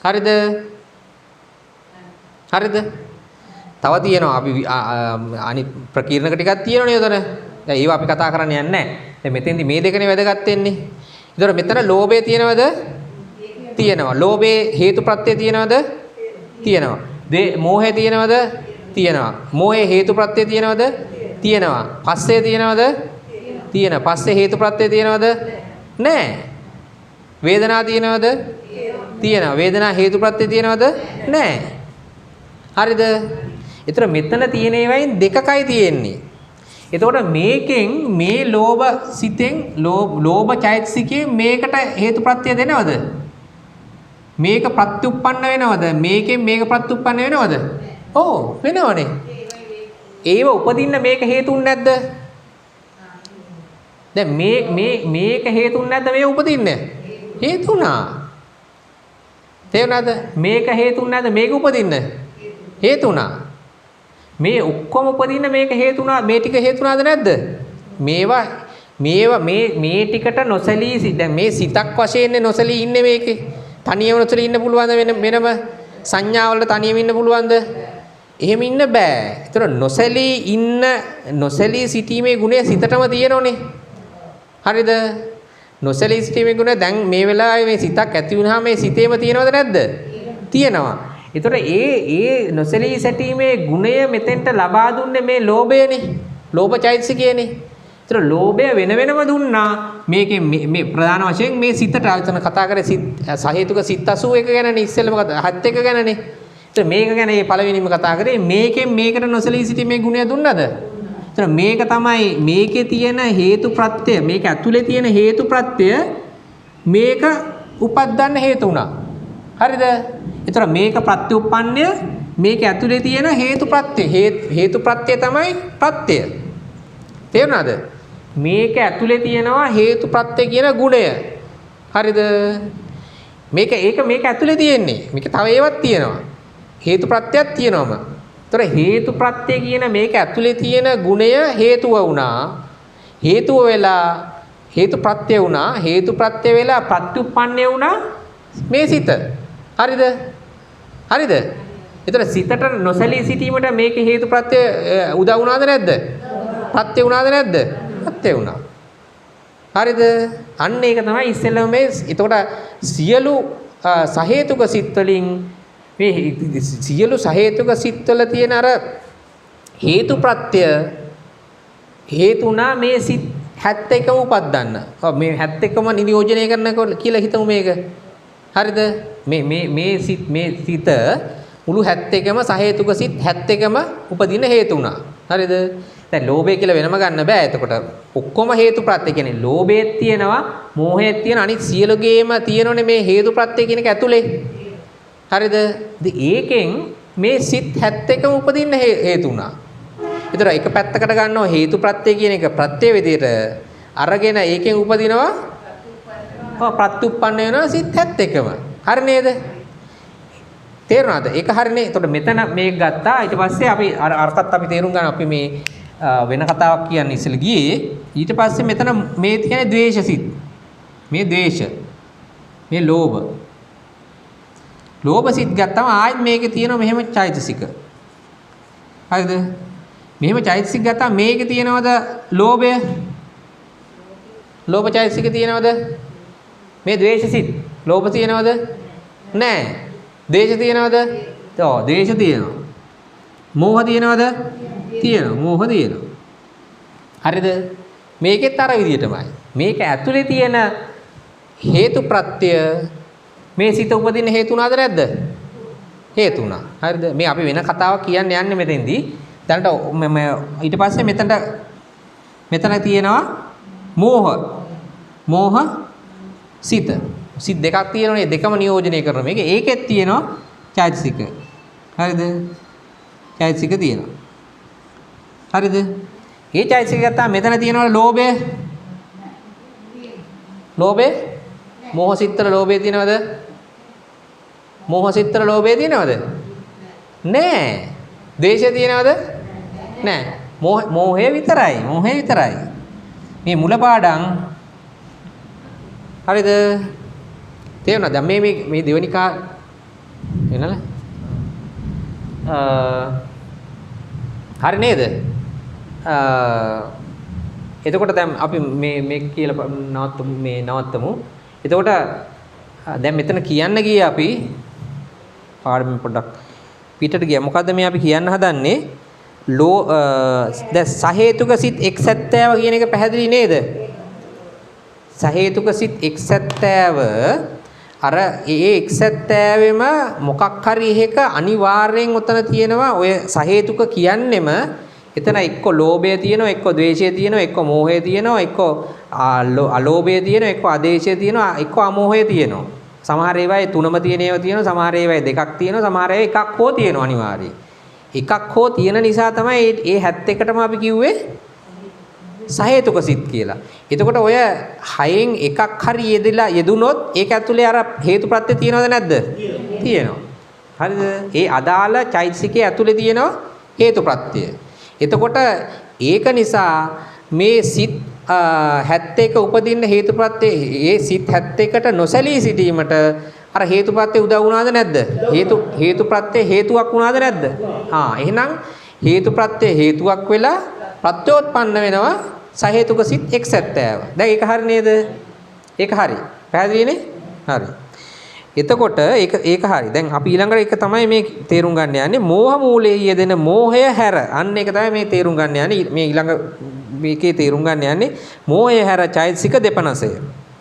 හරිද? හරිද? තව තියෙනවා අපි අනිත් ප්‍රකීර්ණක ටිකක් තියෙනවනේ උතන. දැන් ඒවා අපි කතා කරන්න යන්නේ නැහැ. දැන් මෙතෙන්දි මේ දෙකනේ වැදගත් වෙන්නේ. ඒතර මෙතන ලෝභය තියෙනවද? තියෙනවා. ලෝභයේ හේතුප්‍රත්‍ය තියෙනවද? තියෙනවා. මෝහය තියෙනවද? තියෙනවා. මෝහයේ හේතුප්‍රත්‍ය තියෙනවද? තියෙනවා. පස්සේ තියෙනවද? තියෙනවා. පස්සේ හේතුප්‍රත්‍ය තියෙනවද? නැහැ. වේදනාව තියෙනවද? තියෙනවා. වේදනා හේතුප්‍රත්‍ය තියෙනවද? නැහැ. හරිද? ඒතර මෙතන තියෙන ඒවායින් දෙකකයි තියෙන්නේ. එතකොට මේකෙන් මේ ලෝභ සිතෙන් ලෝභ චෛතසිකයෙන් මේකට හේතුප්‍රත්‍ය දෙනවද? මේක ප්‍රත්‍යুৎපන්න වෙනවද? මේකෙන් මේක ප්‍රත්‍යুৎපන්න වෙනවද? ඔව් වෙනවනේ. ඒව උපදින්න මේක හේතුන් නැද්ද? දැන් මේක හේතුන් නැද්ද මේ උපදින්න? හේතුණා. තේරුණාද? මේක හේතුන් නැද්ද මේක උපදින්න? හේතුණා. මේ ඔක්කොම උපදින්න මේක හේතුණා. මේ ටික හේතුණාද නැද්ද? මේවා මේ ටිකට නොසලී දැන් මේ සිතක් වශයෙන් නොසලී ඉන්නේ මේකේ. තනියම නොසලී ඉන්න පුළුවන්ද වෙනම සංඥාවලට තනියම ඉන්න පුළුවන්ද? එහෙම ඉන්න බෑ. ඒතර නොසලී සිටීමේ ගුණය සිතටම තියෙනෝනේ. හරිද? නොසලී සිටීමේ ගුණය දැන් මේ වෙලාවේ මේ සිතක් ඇති වුණාම මේ සිතේම තියෙනවද නැද්ද? තියෙනවා. ඒතර ඒ නොසලී සිටීමේ ගුණය මෙතෙන්ට ලබා දුන්නේ මේ ලෝභයනේ. ලෝභ චෛතසිකයනේ. ඒතර ලෝභය වෙන වෙනම දුන්නා. මේකේ මේ ප්‍රධාන වශයෙන් මේ සිතට ආයතන කතා කරේ සිත් සහේතුක සිත් 81 ගැනනේ ඉස්සෙල්ලම 71 ගැනනේ. ඒතර මේක ගැන මේ පළවෙනිම කතා කරේ මේකෙන් මේකට නොසලී සිටීමේ ගුණය දුන්නද? ඒතර මේක තමයි මේකේ තියෙන හේතු ප්‍රත්‍ය මේක ඇතුලේ තියෙන හේතු ප්‍රත්‍ය මේක උපද්දන්න හේතු වුණා. හරිද? ඒතර මේක ප්‍රත්‍යুৎපන්නය මේක ඇතුලේ තියෙන හේතු ප්‍රත්‍ය හේතු ප්‍රත්‍ය තමයි ප්‍රත්‍ය. තේරුණාද? මේක ඇතුලේ තියෙනවා හේතු ප්‍රත්‍ය කියන ගුණය. හරිද? මේක ඇතුලේ තියෙන්නේ. මේක තව ඒවත් තියෙනවා. හේතු ප්‍රත්‍යක් තියෙනවම. ඒතර හේතු ප්‍රත්‍ය කියන මේක ඇතුලේ තියෙන ගුණය හේතුව වුණා. හේතුව වෙලා හේතු ප්‍රත්‍ය වුණා. හේතු ප්‍රත්‍ය වෙලා ප්‍රත්‍යুৎපන්නය වුණා මේ සිත. හරිද? හරිද? ඒතර සිතට නොසලී සිටීමට මේක හේතු ප්‍රත්‍ය උදව් වුණාද නැද්ද? ප්‍රත්‍ය වුණාද නැද්ද? ප්‍රත්‍ය වුණා. හරිද? අන්න ඒක තමයි ඉස්සෙල්ලම මේ එතකොට සියලු සහේතුක සිත් වලින් මේ සියලු සහේතුක සිත්වල තියෙන අර හේතු ප්‍රත්‍ය හේතුණා මේ සිත් 71ම උපද්දන්න. ඔව් මේ 71ම නියෝජනය කරනකොට කියලා හිතමු මේක. හරිද? මේ සිත් මුළු 71ම සහේතුක සිත් 71ම උපදින හේතුණා. හරිද? දැන් ලෝභය කියලා වෙනම ගන්න බෑ. එතකොට ඔක්කොම හේතු ප්‍රත්‍ය කියන්නේ ලෝභයත් තියෙනවා, මෝහයත් තියෙන අනිත් සියලුගේම තියෙනෝනේ මේ හේතු ප්‍රත්‍ය කියන එක ඇතුලේ. හරිද? ඒකෙන් මේ සිත් 71ම උපදින්න හේතු වුණා. ඒතර එක පැත්තකට ගන්නවා හේතු ප්‍රත්‍ය කියන එක ප්‍රත්‍ය විදියට අරගෙන ඒකෙන් උපදිනවා ප්‍රත්‍යুৎපන්න වෙනවා සිත් 71ම. හරි නේද? තේරුණාද? ඒක හරිනේ. එතකොට මෙතන මේක ගත්තා. ඊට පස්සේ අපි අර්ථත් අපි තේරුම් ගන්න අපි මේ වෙන කතාවක් කියන්නේ ඉස්සෙල්ල ගියේ. ඊට පස්සේ මෙතන මේ කියන්නේ ද්වේෂ සිත්. මේ ද්වේෂ. මේ ලෝභ. ලෝභ සිත් ගත්තම ආයෙත් මේකේ තියෙනවා මෙහෙම චෛතසික. හරිද? මෙහෙම චෛතසික ගත්තා මේකේ තියෙනවද ලෝභය? ලෝභ චෛතසික තියෙනවද? මේ ද්වේෂ සිත්. ලෝභ තියෙනවද? නැහැ. ද්වේෂ තියෙනවද? ඔව් ද්වේෂ තියෙනවා. මෝහ තියෙනවද? තියෙනවා. මෝහ තියෙනවා. හරිද? මේකෙත් අර විදියටමයි. මේක ඇතුලේ තියෙන හේතු ප්‍රත්‍ය මේ සිත උපදින්න හේතු වුණාද නැද්ද? හේතු වුණා. හරිද? මේ අපි වෙන කතාවක් කියන්න යන්නේ මෙතෙන්දී. දැනට ඊට පස්සේ මෙතන තියෙනවා මෝහ. මෝහ සිත. සිත් දෙකක් තියෙනවනේ. දෙකම නියෝජනය කරන මේක. ඒකෙත් තියෙනවා චෛතසික. හරිද? චෛතසික තියෙනවා. හරිද? මේ චෛතසික ගත්තාම මෙතන තියෙනවා ලෝභය. ලෝභය මෝහ සිත්තර ලෝභය තියෙනවද? මෝහ සිත්තර ලෝභය තියෙනවද? නෑ. ද්වේෂය තියෙනවද? නෑ. මෝහය විතරයි. මෝහය විතරයි. මේ මුලපාඩම් හරිද? තේරුණාද? දැන් මේ දෙවෙනි එනල හරි නේද? එතකොට දැන් අපි මේ කියලා නවත්තමු. එතකොට දැන් මෙතන කියන්න ගියේ අපි පාඩම පොඩ්ඩක් පිටට ගියා. මොකද්ද මේ අපි කියන්න හදන්නේ? දැන් සහේතුක සිත් එක්සැත්තෑව කියන එක පැහැදිලි නේද? සහේතුක සිත් එක්සැත්තෑව අර ඒ එක්සැත්තෑවෙම මොකක් හරි එකක අනිවාර්යෙන් උතන තියෙනවා. ඔය සහේතුක කියන්නෙම එතන එක්ක ලෝභය තියෙනවා, එක්ක ද්වේෂය තියෙනවා, එක්ක මෝහය තියෙනවා, එක්ක අලෝභය තියෙනවා, එක්ක ආදේශය තියෙනවා, එක්ක අමෝහය තියෙනවා. සමහර ඒවායේ තුනම තියෙන ඒවා තියෙනවා, සමහර ඒවායේ දෙකක් තියෙනවා, සමහර ඒවා එකක් හෝ තියෙනවා අනිවාර්යයෙන්. එකක් හෝ තියෙන නිසා තමයි ඒ 71ටම අපි කිව්වේ සහේතුක සිත් කියලා. එතකොට ඔය 6න් එකක් හරි යෙදුනොත් ඒක ඇතුලේ අර හේතුප්‍රත්‍ය තියෙනවද නැද්ද? තියෙනවා. හරිද? ඒ අදාළ චෛතසිකයේ ඇතුලේ තියෙනවා හේතුප්‍රත්‍ය. එතකොට ඒක නිසා මේ සිත් 71 උපදින්න හේතුප්‍රත්‍ය ඒ සිත් 71ට නොසැලී සිටීමට අර හේතුප්‍රත්‍ය උදව් වුණාද නැද්ද? හේතුප්‍රත්‍ය හේතුවක් වුණාද නැද්ද? එහෙනම් හේතුප්‍රත්‍ය හේතුවක් වෙලා ප්‍රත්‍යෝත්පන්න වෙනවා සහේතුක සිත් එක්සැත්තෑව. දැන් ඒක හරි නේද? ඒක හරි. පැහැදිලිනේ? හරි. එතකොට ඒක හරි. දැන් අපි ඊළඟට ඒක තමයි මේ තේරුම් ගන්න යන්නේ. මෝහ මූලයේ යෙදෙන මෝහය හැර. අන්න ඒක තමයි මේ තේරුම් ගන්න යන්නේ. මේ ඊළඟ මේකේ තේරුම් ගන්න යන්නේ මෝහය හැර චෛතසික 12.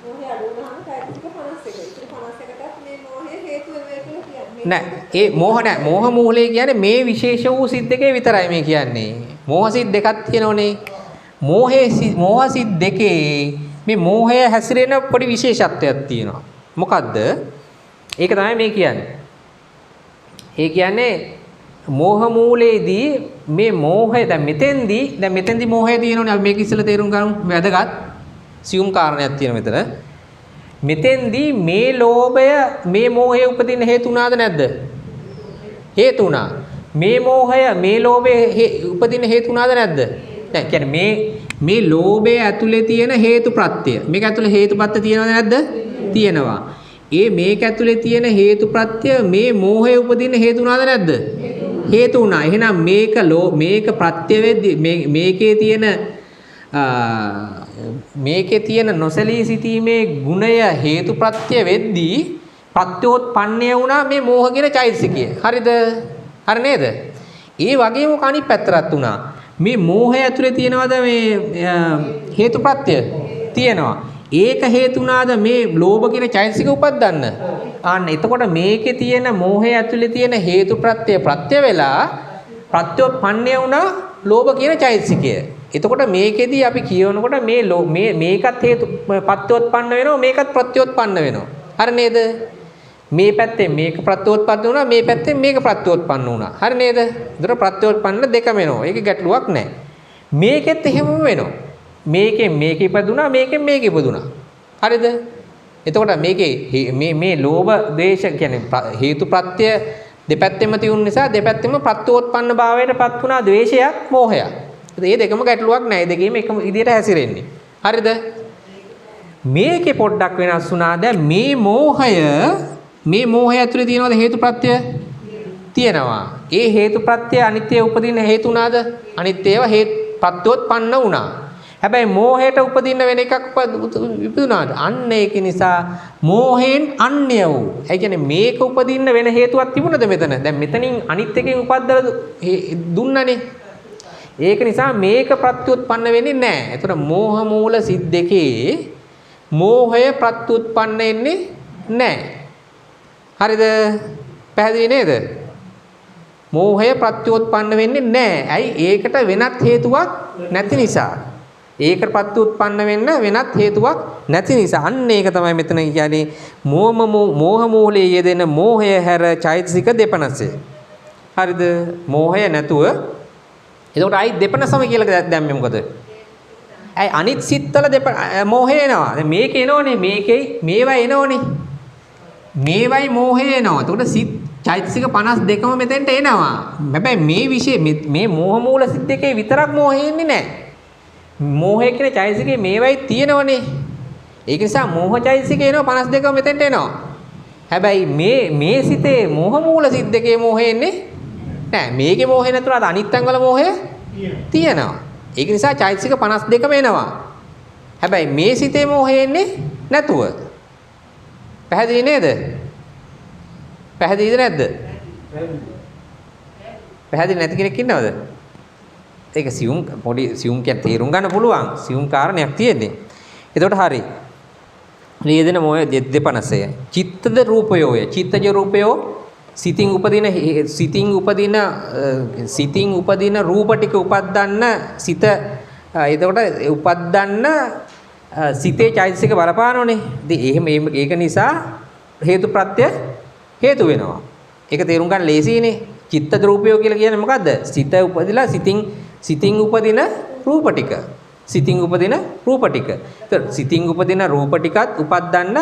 මොහේ අඩු වුණාම චෛතසික 51. ඉතින් 51ටත් මේ මොහේ හේතු වෙනවා කියලා කියන්නේ. නෑ. ඒ මෝහ නෑ. මෝහ මූලයේ කියන්නේ මේ විශේෂ වූ සිත් දෙකේ විතරයි මේ කියන්නේ. මෝහ සිත් දෙකක් තියෙනෝනේ. මෝහ සිත් දෙකේ මේ මෝහය හැසිරෙන පොඩි විශේෂත්වයක් තියෙනවා. මොකද්ද? ඒක තමයි මේ කියන්නේ. ඒ කියන්නේ මෝහ මූලයේදී මේ මෝහය දැන් මෙතෙන්දී මෝහය තියෙනෝනේ. අපි මේක ඉස්සෙල්ලා තේරුම් ගමු. වැදගත් සියුම් කාරණයක් තියෙන මෙතන. මෙතෙන්දී මේ ලෝභය මේ මෝහය උපදින්න හේතු වුණාද නැද්ද? හේතු වුණා. මේ මෝහය මේ ලෝභය උපදින්න හේතු වුණාද නැද්ද? දැන් කියන්නේ මේ ලෝභය ඇතුලේ තියෙන හේතුප්‍රත්‍ය. මේක ඇතුලේ හේතුප්‍රත්‍ය තියෙනවද නැද්ද? තියෙනවා. මේක ඇතුලේ තියෙන හේතුප්‍රත්‍ය මේ මෝහය උපදින්න හේතු වුණාද නැද්ද? හේතු වුණා. එහෙනම් මේක ප්‍රත්‍ය වෙද්දී මේකේ තියෙන නොසලී සිටීමේ ගුණය හේතුප්‍රත්‍ය වෙද්දී ප්‍රත්‍යෝත්පන්නය වුණා මේ මෝහ කියන චෛතසිකය. හරිද? හරි නේද? ඒ වගේම අනිත් පැත්තට වුණා. මේ මෝහය ඇතුලේ තියෙනවද මේ හේතුප්‍රත්‍ය? තියෙනවා. ඒක හේතුණාද මේ ලෝභ කියන චෛතසික උපද්දන්න? එතකොට මේකේ තියෙන මෝහය ඇතුලේ තියෙන හේතුප්‍රත්‍ය ප්‍රත්‍ය වෙලා ප්‍රත්‍යෝත්පන්නය වුණා ලෝභ කියන චෛතසිකය. එතකොට මේකෙදී අපි කියවනකොට මේකත් හේතු ප්‍රත්‍යෝත්පන්න වෙනවා, මේකත් ප්‍රත්‍යෝත්පන්න වෙනවා. හරි නේද? මේ පැත්තෙන් මේක ප්‍රත්‍යෝත්පන්න වුණා, මේ පැත්තෙන් මේක ප්‍රත්‍යෝත්පන්න වුණා. හරි නේද? ඒතර ප්‍රත්‍යෝත්පන්න දෙකම වෙනවා. ඒක ගැටලුවක් නැහැ. මේකෙත් එහෙමම වෙනවා. මේකෙන් මේක ඉපදුණා, මේකෙන් මේක ඉපදුණා. හරිද? එතකොට මේකේ මේ ලෝභ ද්වේෂ කියන්නේ හේතු ප්‍රත්‍ය දෙපැත්තෙම තියුණු නිසා දෙපැත්තෙම ප්‍රත්‍යෝත්පන්න භාවයට පත් වුණා ද්වේෂයක් මෝහයක්. ඒ දෙකම ගැටලුවක් නැහැ. ඒ දෙකේම එකම විදියට හැසිරෙන්නේ. හරිද? මේකේ පොඩ්ඩක් වෙනස් වුණා. දැන් මේ මෝහය ඇතුලේ තියෙනවද හේතුප්‍රත්‍ය? තියෙනවා. ඒ හේතුප්‍රත්‍ය අනිත්‍ය උපදින්න හේතු වුණාද? අනිත්‍යව ප්‍රත්‍යෝත්පන්න වුණා. හැබැයි මෝහයට උපදින්න වෙන එකක් ඉපදුනාද? අන්න ඒක නිසා මෝහයෙන් අන්‍ය වූ. ඒ කියන්නේ මේක උපදින්න වෙන හේතුවක් තිබුණද මෙතන? දැන් මෙතනින් අනිත් එකෙන් උපද්දලා දුන්නනේ. ඒක නිසා මේක ප්‍රත්‍යුත්පන්න වෙන්නේ නැහැ. ඒතර මෝහ මූල සිත් දෙකේ මෝහය ප්‍රත්‍යුත්පන්න වෙන්නේ නැහැ. හරිද? පැහැදිලි නේද? මෝහය ප්‍රත්‍යෝත්පන්න වෙන්නේ නැහැ. ඇයි? ඒකට වෙනත් හේතුවක් නැති නිසා. ඒකට ප්‍රත්‍යෝත්පන්න වෙන්න වෙනත් හේතුවක් නැති නිසා. අන්න ඒක තමයි මෙතන කියන්නේ මෝහ මූලයේ යෙදෙන මෝහය හැර චෛතසික 12. හරිද? මෝහය නැතුව එතකොට අයි දෙපනසම කියලා දැම්මේ මොකද? ඇයි අනිත් සිත්වල මෝහය එනවා. දැන් මේක එනෝනේ, මේවා එනෝනේ. මේවයි මෝහය එනවා. එතකොට සිත් චෛතසික 52ම මෙතෙන්ට එනවා. හැබැයි මේ මෝහ මූල සිත් දෙකේ විතරක් මෝහය එන්නේ නැහැ. මෝහය කියන චෛතසිකේ මේවයි තියෙනවනේ. ඒක නිසා මෝහචෛතසික එනවා 52ම මෙතෙන්ට එනවා. හැබැයි මේ සිතේ මෝහ මූල සිත් දෙකේ මෝහය එන්නේ නැහැ. මේකේ මෝහය නැතුණාට අනිත් අංගවල මෝහය තියෙනවා. ඒක නිසා චෛතසික 52ම එනවා. හැබැයි මේ සිතේ මෝහය එන්නේ නැතුව. පැහැදිලි නේද? පැහැදිලිද නැද්ද? පැහැදිලි නැති කෙනෙක් ඉන්නවද? ඒක සියුම් පොඩි සියුම් කියන තේරුම් ගන්න පුළුවන්. සියුම් කාරණයක් තියෙන්නේ. එතකොට හරි. නියදෙන මොය දෙපනසය. චිත්තද රූපයෝය. චිත්තජ රූපයෝ සිතින් උපදින රූප ටික උපද්දන්න සිත එතකොට උපද්දන්න සිතේ චෛතසික බලපානෝනේ. ඉතින් ඒක නිසා හේතුප්‍රත්‍ය හේතු වෙනවා. ඒක තේරුම් ගන්න ලේසියිනේ. චිත්තද රූපයෝ කියලා කියන්නේ මොකද්ද? සිත උපදිලා සිතින් උපදින රූප ටික. සිතින් උපදින රූප ටික. ඒතර සිතින් උපදින රූප ටිකත් උපද්දන්න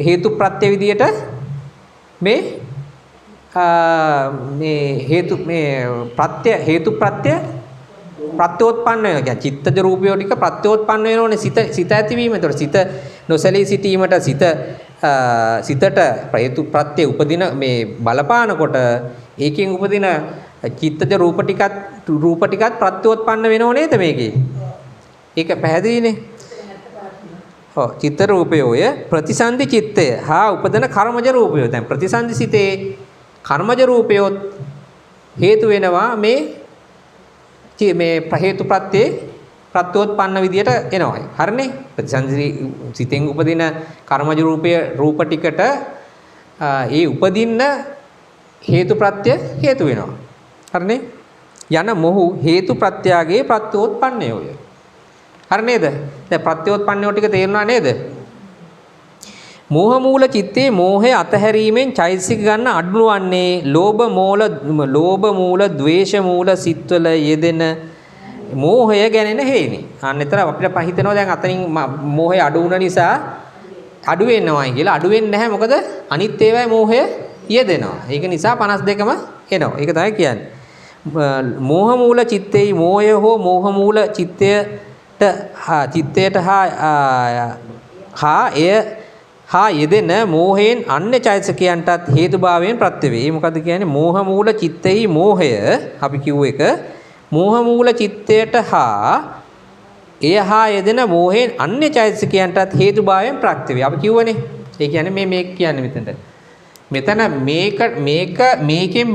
හේතුප්‍රත්‍ය විදියට මේ හේතුප්‍රත්‍ය ප්‍රත්‍යෝත්පන්න වෙනවා. කියන්නේ චිත්තජ රූපයෝ ටික ප්‍රත්‍යෝත්පන්න වෙනෝනේ සිත ඇතිවීම. ඒතර සිත නොසලී සිටීමට සිතට හේතුප්‍රත්‍ය උපදින මේ බලපානකොට ඒකෙන් උපදින චිත්තජ රූප ටිකත් ප්‍රත්‍යෝත්පන්න වෙනව නේද මේකේ? ඒක පැහැදිලිනේ. ඔව් චිත්ත රූපයෝය ප්‍රතිසන්දි චිත්තය හා උපදින කර්මජ රූපයෝ. දැන් ප්‍රතිසන්දි සිතේ කර්මජ රූපයෝ හේතු වෙනවා මේ හේතුප්‍රත්‍ය ප්‍රත්‍යෝත්පන්න විදියට එනවා. හරිනේ? ප්‍රතිසන්දි සිතෙන් උපදින කර්මජ රූප ටිකට ඒ උපදින්න හේතුප්‍රත්‍ය හේතු වෙනවා. හරිනේ? යන මොහු හේතුප්‍රත්‍යයේ ප්‍රත්‍යෝත්පන්නයෝය. හරි නේද? දැන් ප්‍රත්‍යෝත්පන්නයෝ ටික තේරුණා නේද? මෝහ මූල චිත්තේ මෝහය අතහැරීමෙන් චෛතසික ගන්න අඩුවන්නේ ලෝභ මූල ද්වේෂ මූල සිත්වල යෙදෙන මෝහය ගැනෙන හේනේ. අන්න එතන අපිට පහිතනවා දැන් අතනින් මෝහය අඩු වුණ නිසා අඩු වෙනවායි කියලා. අඩු වෙන්නේ නැහැ. මොකද අනිත් ඒවායේ මෝහය යෙදෙනවා. ඒක නිසා 52ම එනවා. ඒක තමයි කියන්නේ. මෝහ මූල චිත්තේ මෝහය හෝ මෝහ මූල චිත්තයට හා යෙදෙන මෝහයෙන් අන්‍ය චෛතසිකයන්ටත් හේතුභාවයෙන් ප්‍රත්‍ය වේ. මොකද්ද කියන්නේ? මෝහ මූල චිත්තේ මෝහය අපි කිව්ව එක මෝහ මූල චිත්තයට හා යෙදෙන මෝහයෙන් අන්‍ය චෛතසිකයන්ටත් හේතුභාවයෙන් ප්‍රත්‍ය වේ. අපි කිව්වනේ. ඒ කියන්නේ මේක කියන්නේ මෙතන මේකෙන්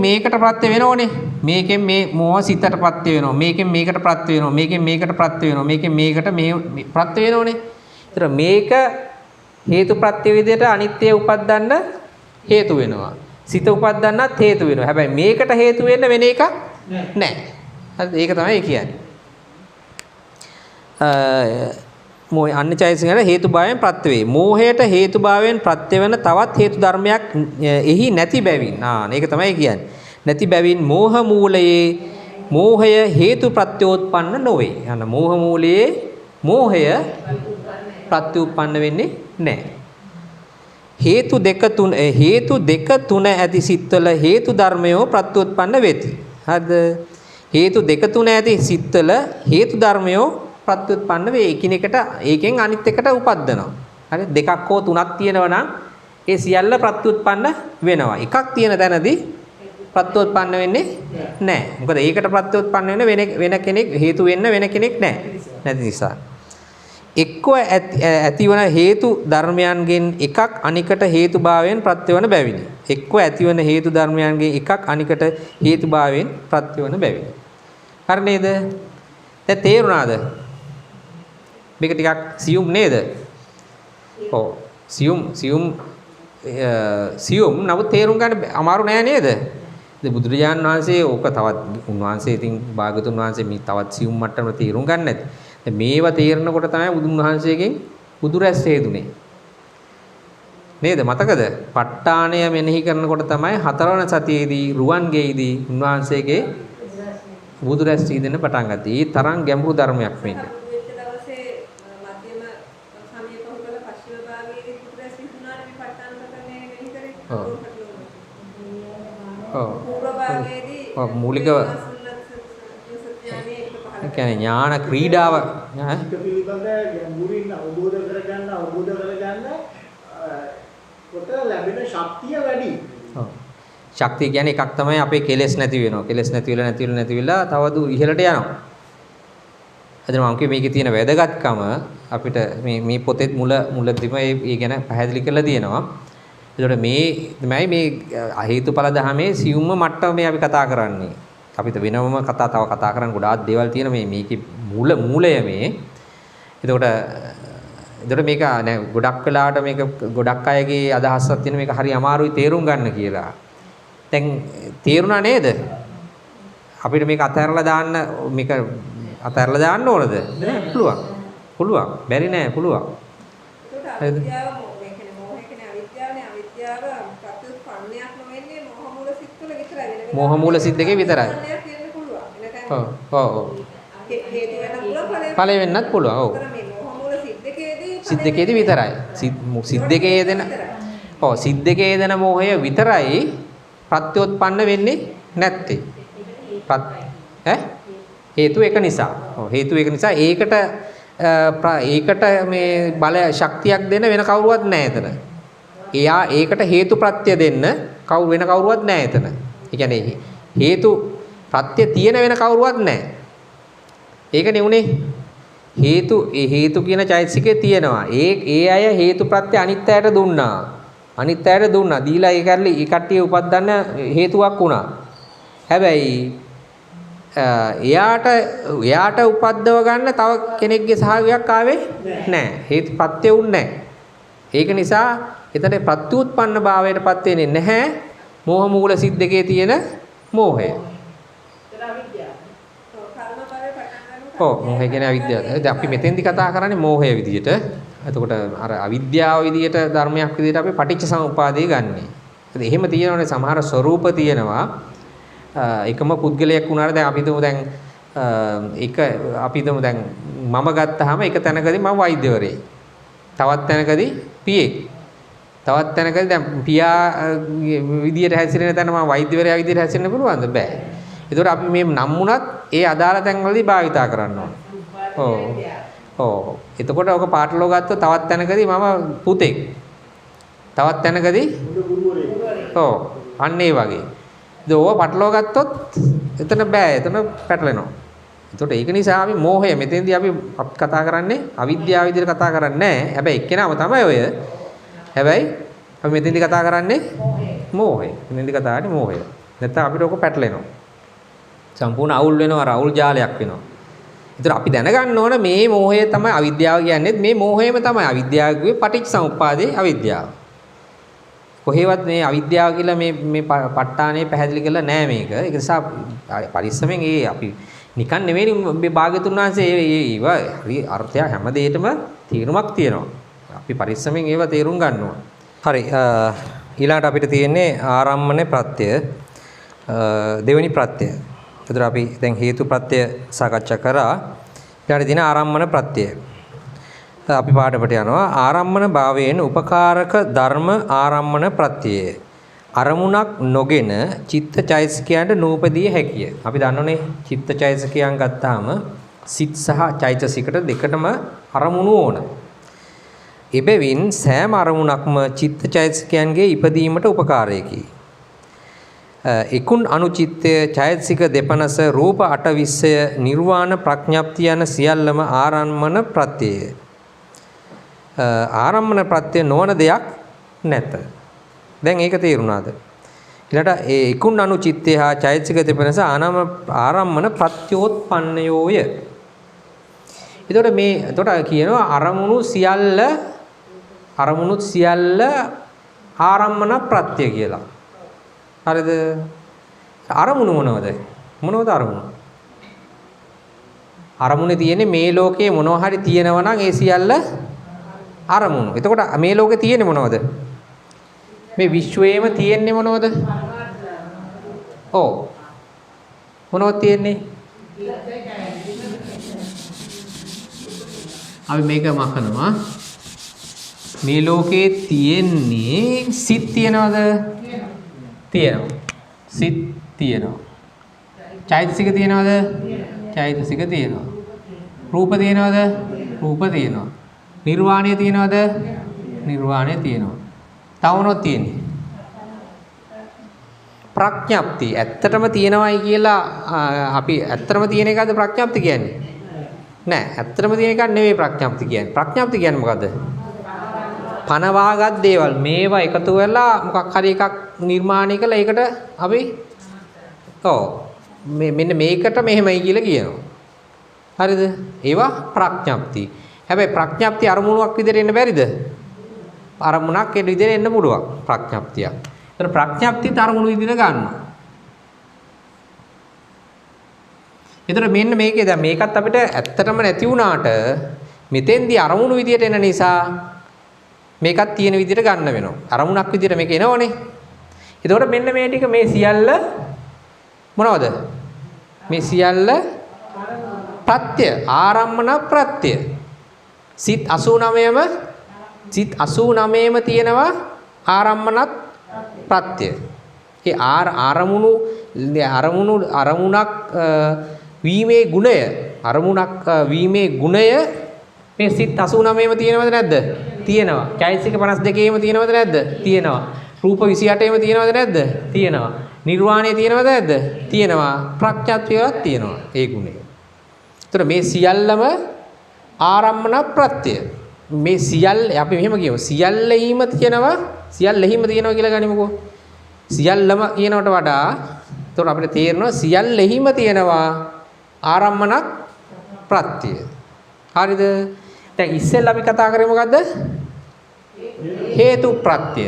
මේකට ප්‍රත්‍ය වෙනෝනේ. මේකෙන් මේ මෝහ සිතට ප්‍රත්‍ය වෙනවා. මේකෙන් මේකට ප්‍රත්‍ය වෙනවා. මේකෙන් මේකට ප්‍රත්‍ය වෙනවා. මේකෙන් මේකට මේ ප්‍රත්‍ය වෙනෝනේ. ඒතර මේක හේතු ප්‍රත්‍ය විදියට අනිත්‍ය උපද්දන්න හේතු වෙනවා. සිත උපද්දන්නත් හේතු වෙනවා. හැබැයි මේකට හේතු වෙන්න වෙන එකක් නැහැ. හරිද? ඒක තමයි කියන්නේ. මෝහය අන්‍ය චෛතසිකයන්ට හේතුභාවයෙන් ප්‍රත්‍ය වේ. මෝහයට හේතුභාවයෙන් ප්‍රත්‍ය වෙන තවත් හේතු ධර්මයක් එහි නැති බැවින්. ඒක තමයි කියන්නේ. නැති බැවින් මෝහ මූලයේ මෝහය හේතු ප්‍රත්‍යෝත්පන්න නොවේ. යන මෝහ මූලයේ මෝහය ප්‍රත්‍යඋත්පන්න වෙන්නේ නැහැ. හේතු දෙක තුන ඇති සිත්වල හේතු ධර්මයෝ ප්‍රත්‍යඋත්පන්න වෙති. හරිද? හේතු දෙක තුන ඇති සිත්වල හේතු ධර්මයෝ ප්‍රත්‍යඋත්පන්න වේ. එකිනෙකට ඒකෙන් අනිත් එකට උපද්දනවා. හරි? දෙකක් හෝ තුනක් තියෙනවා නම් ඒ සියල්ල ප්‍රත්‍යඋත්පන්න වෙනවා. එකක් තියෙන තැනදී ප්‍රත්‍යඋත්පන්න වෙන්නේ නැහැ. මොකද ඒකට ප්‍රත්‍යඋත්පන්න වෙන කෙනෙක් හේතු වෙන්න වෙන කෙනෙක් නැහැ. නැති නිසා. එක්කෝ ඇතිවන හේතු ධර්මයන්ගෙන් එකක් අනිකට හේතුභාවයෙන් ප්‍රත්‍යවන බැවිනි. එක්කෝ ඇතිවන හේතු ධර්මයන්ගෙන් එකක් අනිකට හේතුභාවයෙන් ප්‍රත්‍යවන බැවිනි. හරි නේද? දැන් තේරුණාද? මේක ටිකක් සියුම් නේද? ඔව්. සියුම් නමුත් තේරුම් ගන්න අමාරු නෑ නේද? ඉතින් බුදුරජාණන් වහන්සේ ඕක තවත් උන්වහන්සේ ඉතින් භාගතුන් වහන්සේ මේ තවත් සියුම් මට්ටමට තේරුම් ගන්න නැති. දැන් මේවා තේරෙනකොට තමයි බුදුන් වහන්සේගෙන් බුදු රැස් හේතුනේ. නේද? මතකද? ප ဋ ාණය මෙනෙහි කරනකොට තමයි හතරවන සතියේදී රුවන්ගේදී උන්වහන්සේගේ බුදු රැස් වීදෙන්න පටන් ගත්තේ. ඒ තරම් ගැඹුරු ධර්මයක් මේක. මූලික ඒ කියන්නේ ඥාන ක්‍රීඩාව පිළිබඳ ගැඹුරින් අවබෝධ කරගන්න කොට ලැබෙන ශක්තිය වැඩි. ඔව්. ශක්තිය කියන්නේ එකක් තමයි අපේ කෙලෙස් නැති වෙනවා. කෙලෙස් නැති වෙලා තවදු ඉහළට යනවා. එතන මම කිව්වේ මේකේ තියෙන වැදගත්කම අපිට මේ පොතේ මුලදිම ඒ ගැන පැහැදිලි කරලා තියෙනවා. ඒතකොට මේ හේතුඵල ධර්මයේ සියුම්ම මට්ටමේ අපි කතා කරන්නේ. අපිට වෙනම තව කතා කරන්න ගොඩාක් දේවල් තියෙන මේකේ මූලය මේ. එතකොට මේක නෑ ගොඩක් වෙලාවට මේක ගොඩක් අයගේ අදහසක් තියෙන මේක හරි අමාරුයි තේරුම් ගන්න කියලා. දැන් තේරුණා නේද? අපිට මේක අතහැරලා දාන්න ඕනද? නෑ පුළුවන්. බැරි නෑ පුළුවන්. හරිද? මේ කියන්නේ මොහේ කියන්නේ අවිද්‍යාවනේ. අවිද්‍යාව ප්‍රතිඋත්පන්නයක් නොවෙන්නේ මොහ මූල සිත් වල විතරයි. මොහ මූල සිත් දෙකේ විතරයි. ඔව්. හේතු වෙන පුළුවන් ඵලෙ වෙන්නත් පුළුවන්. ඔව්. සිත් දෙකේදී විතරයි. සිත් දෙකේ යෙදෙන මොහය විතරයි ප්‍රත්‍යෝත්පන්න වෙන්නේ නැත්තේ. හේතු එක නිසා. හේතු එක නිසා ඒකට මේ බල ශක්තියක් දෙන්න වෙන කවුරුවත් නැහැ එතන. ඒකට හේතු ප්‍රත්‍ය දෙන්න වෙන කවුරුවත් නැහැ එතන. ඒ කියන්නේ හේතු ප්‍රත්‍ය තියෙන වෙන කවුරුවත් නැහැ. ඒකනේ උනේ. හේතු කියන චෛතසිකේ තියෙනවා. ඒ අය හේතු ප්‍රත්‍ය අනිත් අයට දුන්නා. දීලා ඒ කට්ටිය උපදින්න හේතුවක් වුණා. හැබැයි එයාට උපද්දව ගන්න තව කෙනෙක්ගේ සහයෝගයක් ආවේ නැහැ. හේතු ප්‍රත්‍ය උන්නේ නැහැ. ඒක නිසා එතන ප්‍රත්‍යুৎපන්න භාවයටපත් වෙන්නේ නැහැ. මෝහ මූල සිත් දෙකේ තියෙන මෝහය. මෝහය කියන්නේ අවිද්‍යාව. දැන් අපි මෙතෙන්දි කතා කරන්නේ මෝහය විදියට. එතකොට අර අවිද්‍යාව විදියට ධර්මයක් විදියට අපි පටිච්ච සමුප්පාදේ ගන්නෙ. එහෙම තියෙනවනේ සමහර ස්වરૂප තියෙනවා. එකම පුද්ගලයෙක් වුණාට දැන් අපි හිතමු දැන් මම ගත්තාම එක තැනකදී මම වෛද්‍යවරයෙක්. තවත් තැනකදී පියෙක්. තවත් තැනකදී දැන් පියා විදියට හැසිරෙන තැන මම වෛද්‍යවරයා විදියට හැසිරෙන්න පුළුවන්ද? බෑ. ඒතකොට අපි මේ නම් වුණත් ඒ අදාළ තැන්වලදී භාවිතා කරන්න ඕනේ. ඔව්. එතකොට ඔක පාටලෝ ගත්තොත් තවත් තැනකදී මම පුතෙක්. තවත් තැනකදී ඔව්. අන්න ඒ වගේ. ඕව පටලවා ගත්තොත් එතන බෑ. එතන පැටලෙනවා. ඒතකොට ඒක නිසා අපි මෝහය මෙතෙන්දී අපි කතා කරන්නේ අවිද්‍යාව විදිහට කතා කරන්නේ නැහැ. හැබැයි එක්කෙනාම තමයි ඔය. හැබැයි අපි මෙතෙන්දී කතා කරන්නේ මෝහය. මෙතෙන්දී කතා කරන්නේ මෝහය. නැත්නම් අපිට ඔක පැටලෙනවා. සම්පූර්ණ අවුල් වෙනවා. අවුල් ජාලයක් වෙනවා. ඒතර අපි දැනගන්න ඕන මේ මෝහය තමයි අවිද්‍යාව කියන්නේ. මේ මෝහයම තමයි අවිද්‍යාව කිව්වේ පටිච්චසමුප්පාදේ අවිද්‍යාව. කොහේවත් මේ අවිද්‍යාව කියලා මේ ප ဋ ාණේ පැහැදිලි කරලා නැහැ මේක. ඒක නිසා පරිස්සමෙන් අපි නිකන් නෙවෙයි මේ භාග්‍යතුන් වහන්සේ ඒවා හරි අර්ථය හැම දෙයකම තීරුමක් තියෙනවා. අපි පරිස්සමෙන් ඒවා තේරුම් ගන්න ඕන. හරි ඊළඟට අපිට තියෙන්නේ ආරම්මන ප්‍රත්‍ය දෙවෙනි ප්‍රත්‍ය. ඒතර අපි දැන් හේතු ප්‍රත්‍ය සාකච්ඡා කරා. ඊළඟට තියෙන ආරම්මන ප්‍රත්‍ය. අපි පාඩමට යනවා. ආරම්මන භාවයෙන් උපකාරක ධර්ම ආරම්මන ප්‍රත්‍යය. අරමුණක් නොගෙන චිත්තචෛතසිකයන්ට නූපදී හැකිය. අපි දන්නෝනේ චිත්තචෛතසිකයන් ගත්තාම සිත් සහ චෛතසිකට දෙකටම අරමුණු ඕන. එබැවින් සෑම අරමුණක්ම චිත්තචෛතසිකයන්ගේ ඉපදීමට උපකාරයකි. එකුන් අනුචිත්තය චෛතසික දෙපනස රූප 820 නිර්වාණ ප්‍රඥප්තිය යන සියල්ලම ආරම්මන ප්‍රත්‍යය. ආරම්මන ප්‍රත්‍ය නොවන දෙයක් නැත. දැන් ඒක තේරුණාද? ඊළඟට ඒ එකුන් අනුචිත්තය හා චෛතසික දෙපනස ආරම්මන ප්‍රත්‍යෝත්පන්නයෝය. එතකොට කියනවා අරමුණු සියල්ල ආරම්මන ප්‍රත්‍ය කියලා. හරිද? අරමුණු මොනවද? මොනවද අරමුණු? අරමුණේ තියෙන්නේ මේ ලෝකේ මොනවා හරි තියෙනවා නම් ඒ සියල්ල අරමුණු. එතකොට මේ ලෝකේ තියෙන්නේ මොනවද? මේ විශ්වයේම තියෙන්නේ මොනවද? ඔව්. මොනවද තියෙන්නේ? අපි මේක මකනවා. මේ ලෝකේ තියෙන්නේ සිත් තියනවද? තියෙනවා. සිත් තියෙනවා. චෛතසික තියනවද? චෛතසික තියෙනවා. රූප තියෙනවද? රූප තියෙනවා. නිර්වාණය තියෙනවද? නිර්වාණය තියෙනවා. තව මොනවද තියෙන්නේ? ප්‍රඥප්ති. ඇත්තටම තියෙනවයි කියලා අපි ඇත්තටම තියෙන එකද ප්‍රඥප්ති කියන්නේ? නෑ, ඇත්තටම තියෙන එකක් නෙවෙයි ප්‍රඥප්ති කියන්නේ. ප්‍රඥප්ති කියන්නේ මොකද්ද? පනවාගත් දේවල්. මේවා එකතු වෙලා මොකක් හරි එකක් නිර්මාණය කළා. ඒකට අපි මෙන්න මේකට මෙහෙමයි කියලා කියනවා. හරිද? ඒවා ප්‍රඥප්ති. හැබැයි ප්‍රඥප්ති අරමුණක් විදිහට එන්න බැරිද? අරමුණක් ඒ විදිහට එන්න පුළුවන් ප්‍රඥප්තියක්. ඒතර ප්‍රඥප්තිය අරමුණු විදිහට ගන්නවා. ඒතර මෙන්න මේකේ දැන් මේකත් අපිට ඇත්තටම නැති වුණාට මෙතෙන්දී අරමුණු විදිහට එන නිසා මේකත් තියෙන විදිහට ගන්න වෙනවා. අරමුණක් විදිහට මේක එනවනේ. එතකොට මෙන්න මේ ටික මේ සියල්ල මොනවද? මේ සියල්ල ප්‍රත්‍ය ආරම්මන ප්‍රත්‍ය. සිත් 89ම තියෙනවා ආරම්මනත් ප්‍රත්‍ය. ඒ අරමුණක් වීමේ ගුණය මේ සිත් 89ම තියෙනවද නැද්ද? තියෙනවා. චෛතසික 52ේම තියෙනවද නැද්ද? තියෙනවා. රූප 28ේම තියෙනවද නැද්ද? තියෙනවා. නිර්වාණය තියෙනවද නැද්ද? තියෙනවා. ප්‍රඥාත්වයක් තියෙනවා ඒ ගුණය. ඒතර මේ සියල්ලම ආරම්මන ප්‍රත්‍ය. මේ සියල්ල අපි මෙහෙම කියමු. සියල්ලෙහිම තියෙනවා කියලා ගනිමුකෝ. සියල්ලම කියනවට වඩා එතකොට අපිට තේරෙනවා සියල්ලෙහිම තියෙනවා ආරම්මනක් ප්‍රත්‍ය. හරිද? දැන් ඉස්සෙල්ලා අපි කතා කරේ මොකද්ද? හේතු ප්‍රත්‍ය.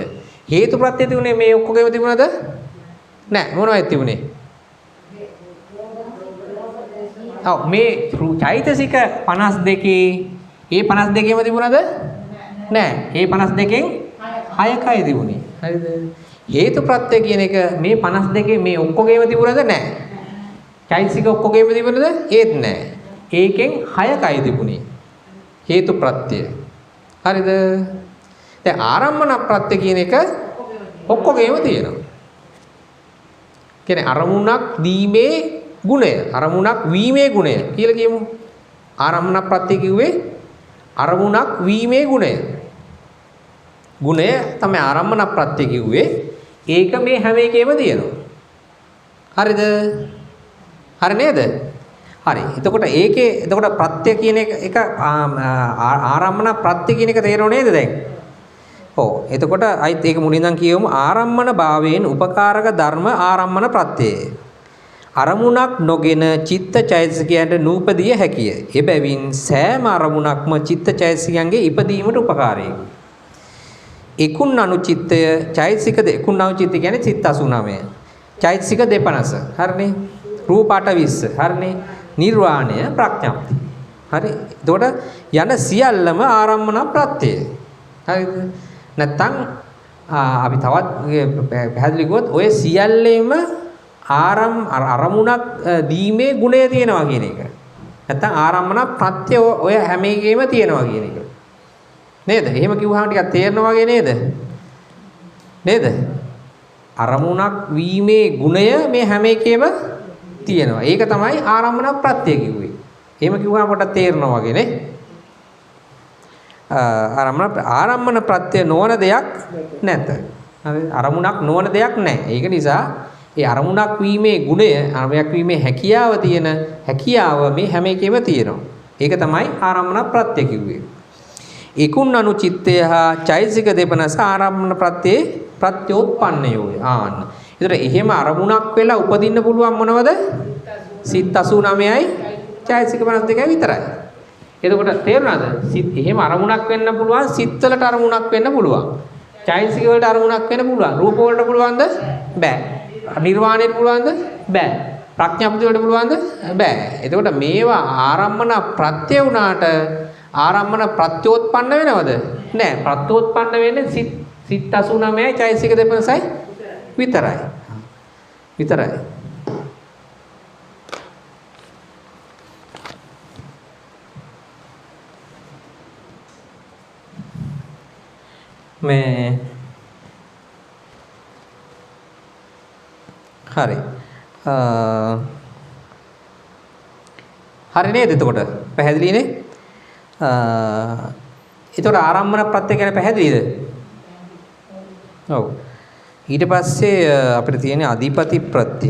හේතු ප්‍රත්‍ය තිබුණේ මේ ඔක්කොගෙම තිබුණාද? නෑ, මොනවද තිබුණේ? මේ චෛතසික 52 ඒ 52ෙම තිබුණාද? නෑ. ඒ 52න් 6කයි තිබුණේ. හරිද? හේතු ප්‍රත්‍ය කියන එක මේ 52 මේ ඔක්කොගෙම තිබුණාද? නෑ. චෛතසික ඔක්කොගෙම තිබුණාද? ඒත් නෑ. ඒකෙන් 6කයි තිබුණේ. හේතු ප්‍රත්‍ය. හරිද? දැන් ආරම්මන ප්‍රත්‍ය කියන එක ඔක්කොගෙම තියෙනවා. කියන්නේ අරමුණක් දීමේ ගුණය, අරමුණක් වීමේ ගුණය කියලා කියමු. ආරම්මන ප්‍රත්‍ය කිව්වේ අරමුණක් වීමේ ගුණය. ගුණය තමයි ආරම්මන ප්‍රත්‍ය කිව්වේ. ඒක මේ හැම එකේම තියෙනවා. හරිද? හරි නේද? හරි. එතකොට ප්‍රත්‍ය කියන එක ආරම්මන ප්‍රත්‍ය කියන එක තේරෙනව නේද දැන්? ඔව්. එතකොට අයිත් ඒක මුලින් ඉඳන් කියවමු. ආරම්මන භාවයෙන් උපකාරක ධර්ම ආරම්මන ප්‍රත්‍යය. අරමුණක් නොගෙන චිත්ත චෛතසිකයන්ට නූපදිය හැකිය. එබැවින් සෑම අරමුණක්ම චිත්ත චෛතසිකයන්ගේ ඉපදීමට උපකාරයි. එකුන් අනුචිත්තය චෛතසික එකුන් අනුචිත්තය කියන්නේ චිත්ත 89. චෛතසික 250. හරිනේ? රූප 820. හරිනේ? නිර්වාණය ප්‍රඥප්ති. හරි? එතකොට යන සියල්ලම ආරම්මන ප්‍රත්‍යය. හරිද? නැත්තම් අපි තවත් පැහැදිලි කරොත් ඔය සියල්ලෙම අරමුණක් දීමේ ගුණය තියෙනවා කියන එක. නැත්තම් ආරම්මන ප්‍රත්‍ය ඔය හැම එකෙම තියෙනවා කියන එක. නේද? එහෙම කිව්වහම ටිකක් තේරෙනවා වගේ නේද? නේද? අරමුණක් වීමේ ගුණය මේ හැම එකෙම තියෙනවා. ඒක තමයි ආරම්මන ප්‍රත්‍ය කිව්වේ. එහෙම කිව්වහම පොඩ්ඩක් තේරෙනවා වගේ නේ? ආරම්මන ප්‍රත්‍ය නොවන දෙයක් නැත. හරි? අරමුණක් නොවන දෙයක් නැහැ. ඒක නිසා ඒ අරමුණක් වීමේ ගුණය, අරමුණක් වීමේ හැකියාව මේ හැම එකෙම තියෙනවා. ඒක තමයි ආරම්මන ප්‍රත්‍ය කිව්වේ. එකුන් අනුචිත්තය හා චෛතසික 250 ආරම්මන ප්‍රත්‍යේ ප්‍රත්‍යෝත්පන්නයෝය. ආන්න. ඒතර එහෙම අරමුණක් වෙලා උපදින්න පුළුවන් මොනවද? සිත් 89යි චෛතසික 52යි විතරයි. එතකොට තේරුණාද? සිත් එහෙම අරමුණක් වෙන්න පුළුවන්, සිත් වලට අරමුණක් වෙන්න පුළුවන්. චෛතසික වලට අරමුණක් වෙන්න පුළුවන්. රූප වලට පුළුවන්ද? බෑ. නිර්වාණයට පුළුවන්ද? බෑ. ප්‍රඥාප්ති වලට පුළුවන්ද? බෑ. එතකොට මේවා ආරම්මන ප්‍රත්‍ය වුණාට ආරම්මන ප්‍රත්‍යෝත්පන්න වෙනවද? නෑ. ප්‍රත්‍යෝත්පන්න වෙන්නේ සිත් 89යි චෛතසික 250යි විතරයි. මේ හරි. හරි නේද? එතකොට පැහැදිලිනේ? එතකොට ආරම්භන ප්‍රත්‍ය ගැන පැහැදිලිද? ඔව්. ඊට පස්සේ අපිට තියෙන අධිපති ප්‍රත්‍ය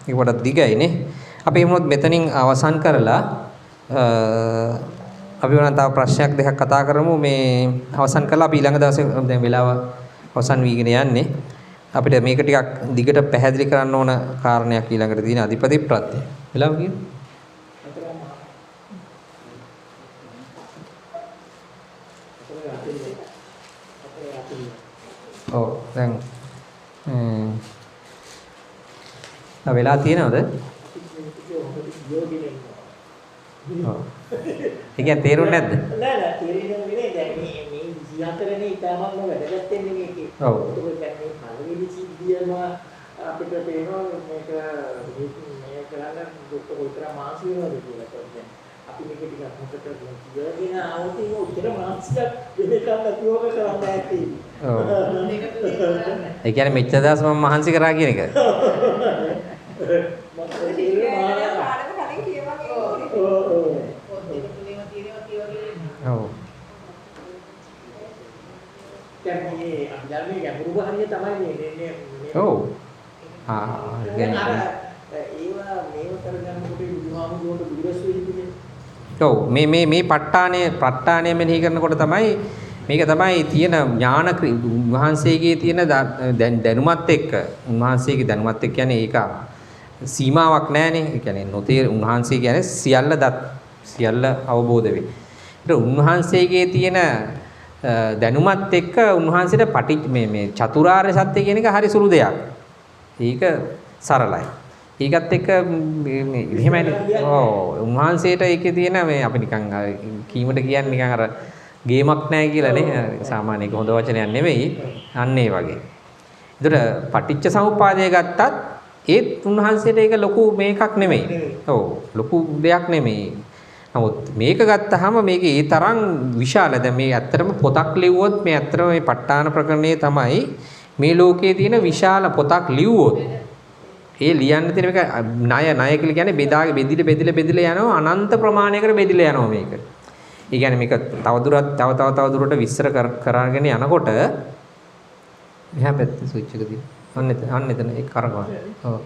ඒක වඩා දිගයිනේ. අපි එහෙමනොත් මෙතනින් අවසන් කරලා අපි වුණා තව ප්‍රශ්නයක් දෙකක් කතා කරමු. මේ අවසන් කරලා අපි ඊළඟ දවසේ දැන් වෙලාව අවසන් වීගෙන යන්නේ. අපිට මේක ටිකක් දිගට පැහැදිලි කරන්න ඕන කාරණයක් ඊළඟට තියෙන අධිපති ප්‍රත්‍ය. වෙලාව කීයද? ඔව් දැන් වෙලා තියෙනවද? ඔව්. ඒ කියන්නේ තේරුන්නේ නැද්ද? නෑ නෑ තේරෙන්නේ නෙමෙයි. දැන් මේ 24 ඉතාමත්ම වැදගත් වෙන්නේ මේකේ. ඔව්. ඒක දැන් මේ පළවෙනි සිද්ධියම අපිට පේනවා මේක කරන්න දුක්ඛ උත්තර මාසි වෙනවද කියලා. දැන් අපි මේක ටිකක් මොකටද කියලාගෙන આવොත් ඒක උත්තර මාසියක් වෙනකන් නැතිවම කරන්න ඇති. ඔව්. ඒ කියන්නේ මෙච්චර දවස් මම මහන්සි කරා කියන එක. ඔව්. දැන් මේ අපි ධර්මයේ ගැඹුරු හරිය තමයි මේ ඔව්. ඒවා මේව කරගන්නකොට බුදුහාමුදුරුවෝ බුදුරස් වෙන්නේ. ඔව් මේ ප ဋ ාණය මෙනෙහි කරනකොට තමයි මේක තමයි තියෙන ඥාන උන්වහන්සේගේ තියෙන දැනුමත් එක්ක උන්වහන්සේගේ දැනුමත් එක්ක කියන්නේ ඒක සීමාවක් නැහැනේ. ඒ කියන්නේ නොතේ උන්වහන්සේ කියන්නේ සියල්ල අවබෝධ වේ. ඒත් උන්වහන්සේගේ තියෙන දැනුමත් එක්ක උන්වහන්සේට මේ චතුරාර්ය සත්‍ය කියන එක හරි සුළු දෙයක්. ඒක සරලයි. ඒකත් එක්ක මෙහෙමයි. ඔව් උන්වහන්සේට ඒකේ තියෙන මේ අපි නිකන් කීමට කියන්නේ නිකන් අර ගේමක් නැහැ කියලා නේ. සාමාන්‍ය ඒක හොඳ වචනයක් නෙවෙයි. අන්න ඒ වගේ. ඒතර පටිච්ච සමුප්පාදය ගත්තත් ඒත් උන්වහන්සේට ඒක ලොකු මේකක් නෙමෙයි. ඔව් ලොකු දෙයක් නෙමෙයි. නමුත් මේක ගත්තාම මේක ඒ තරම් විශාල. දැන් මේ ඇත්තටම පොතක් ලිව්වොත් මේ ඇත්තටම මේ ප ဋ ාණ ප්‍රකරණයේ තමයි මේ ලෝකයේ තියෙන විශාල පොතක් ලිව්වොත් ඒ ලියන්න තියෙන මේක ණය කියලා කියන්නේ බෙදිලා යනවා අනන්ත ප්‍රමාණයකට බෙදිලා යනවා මේක. ඒ කියන්නේ මේක තව දුරට විස්තර කරගෙන යනකොට එහා පැත්තේ ස්විච් එක තියෙනවා. අන්න එතන ඒක කරකවන්න. ඔව්.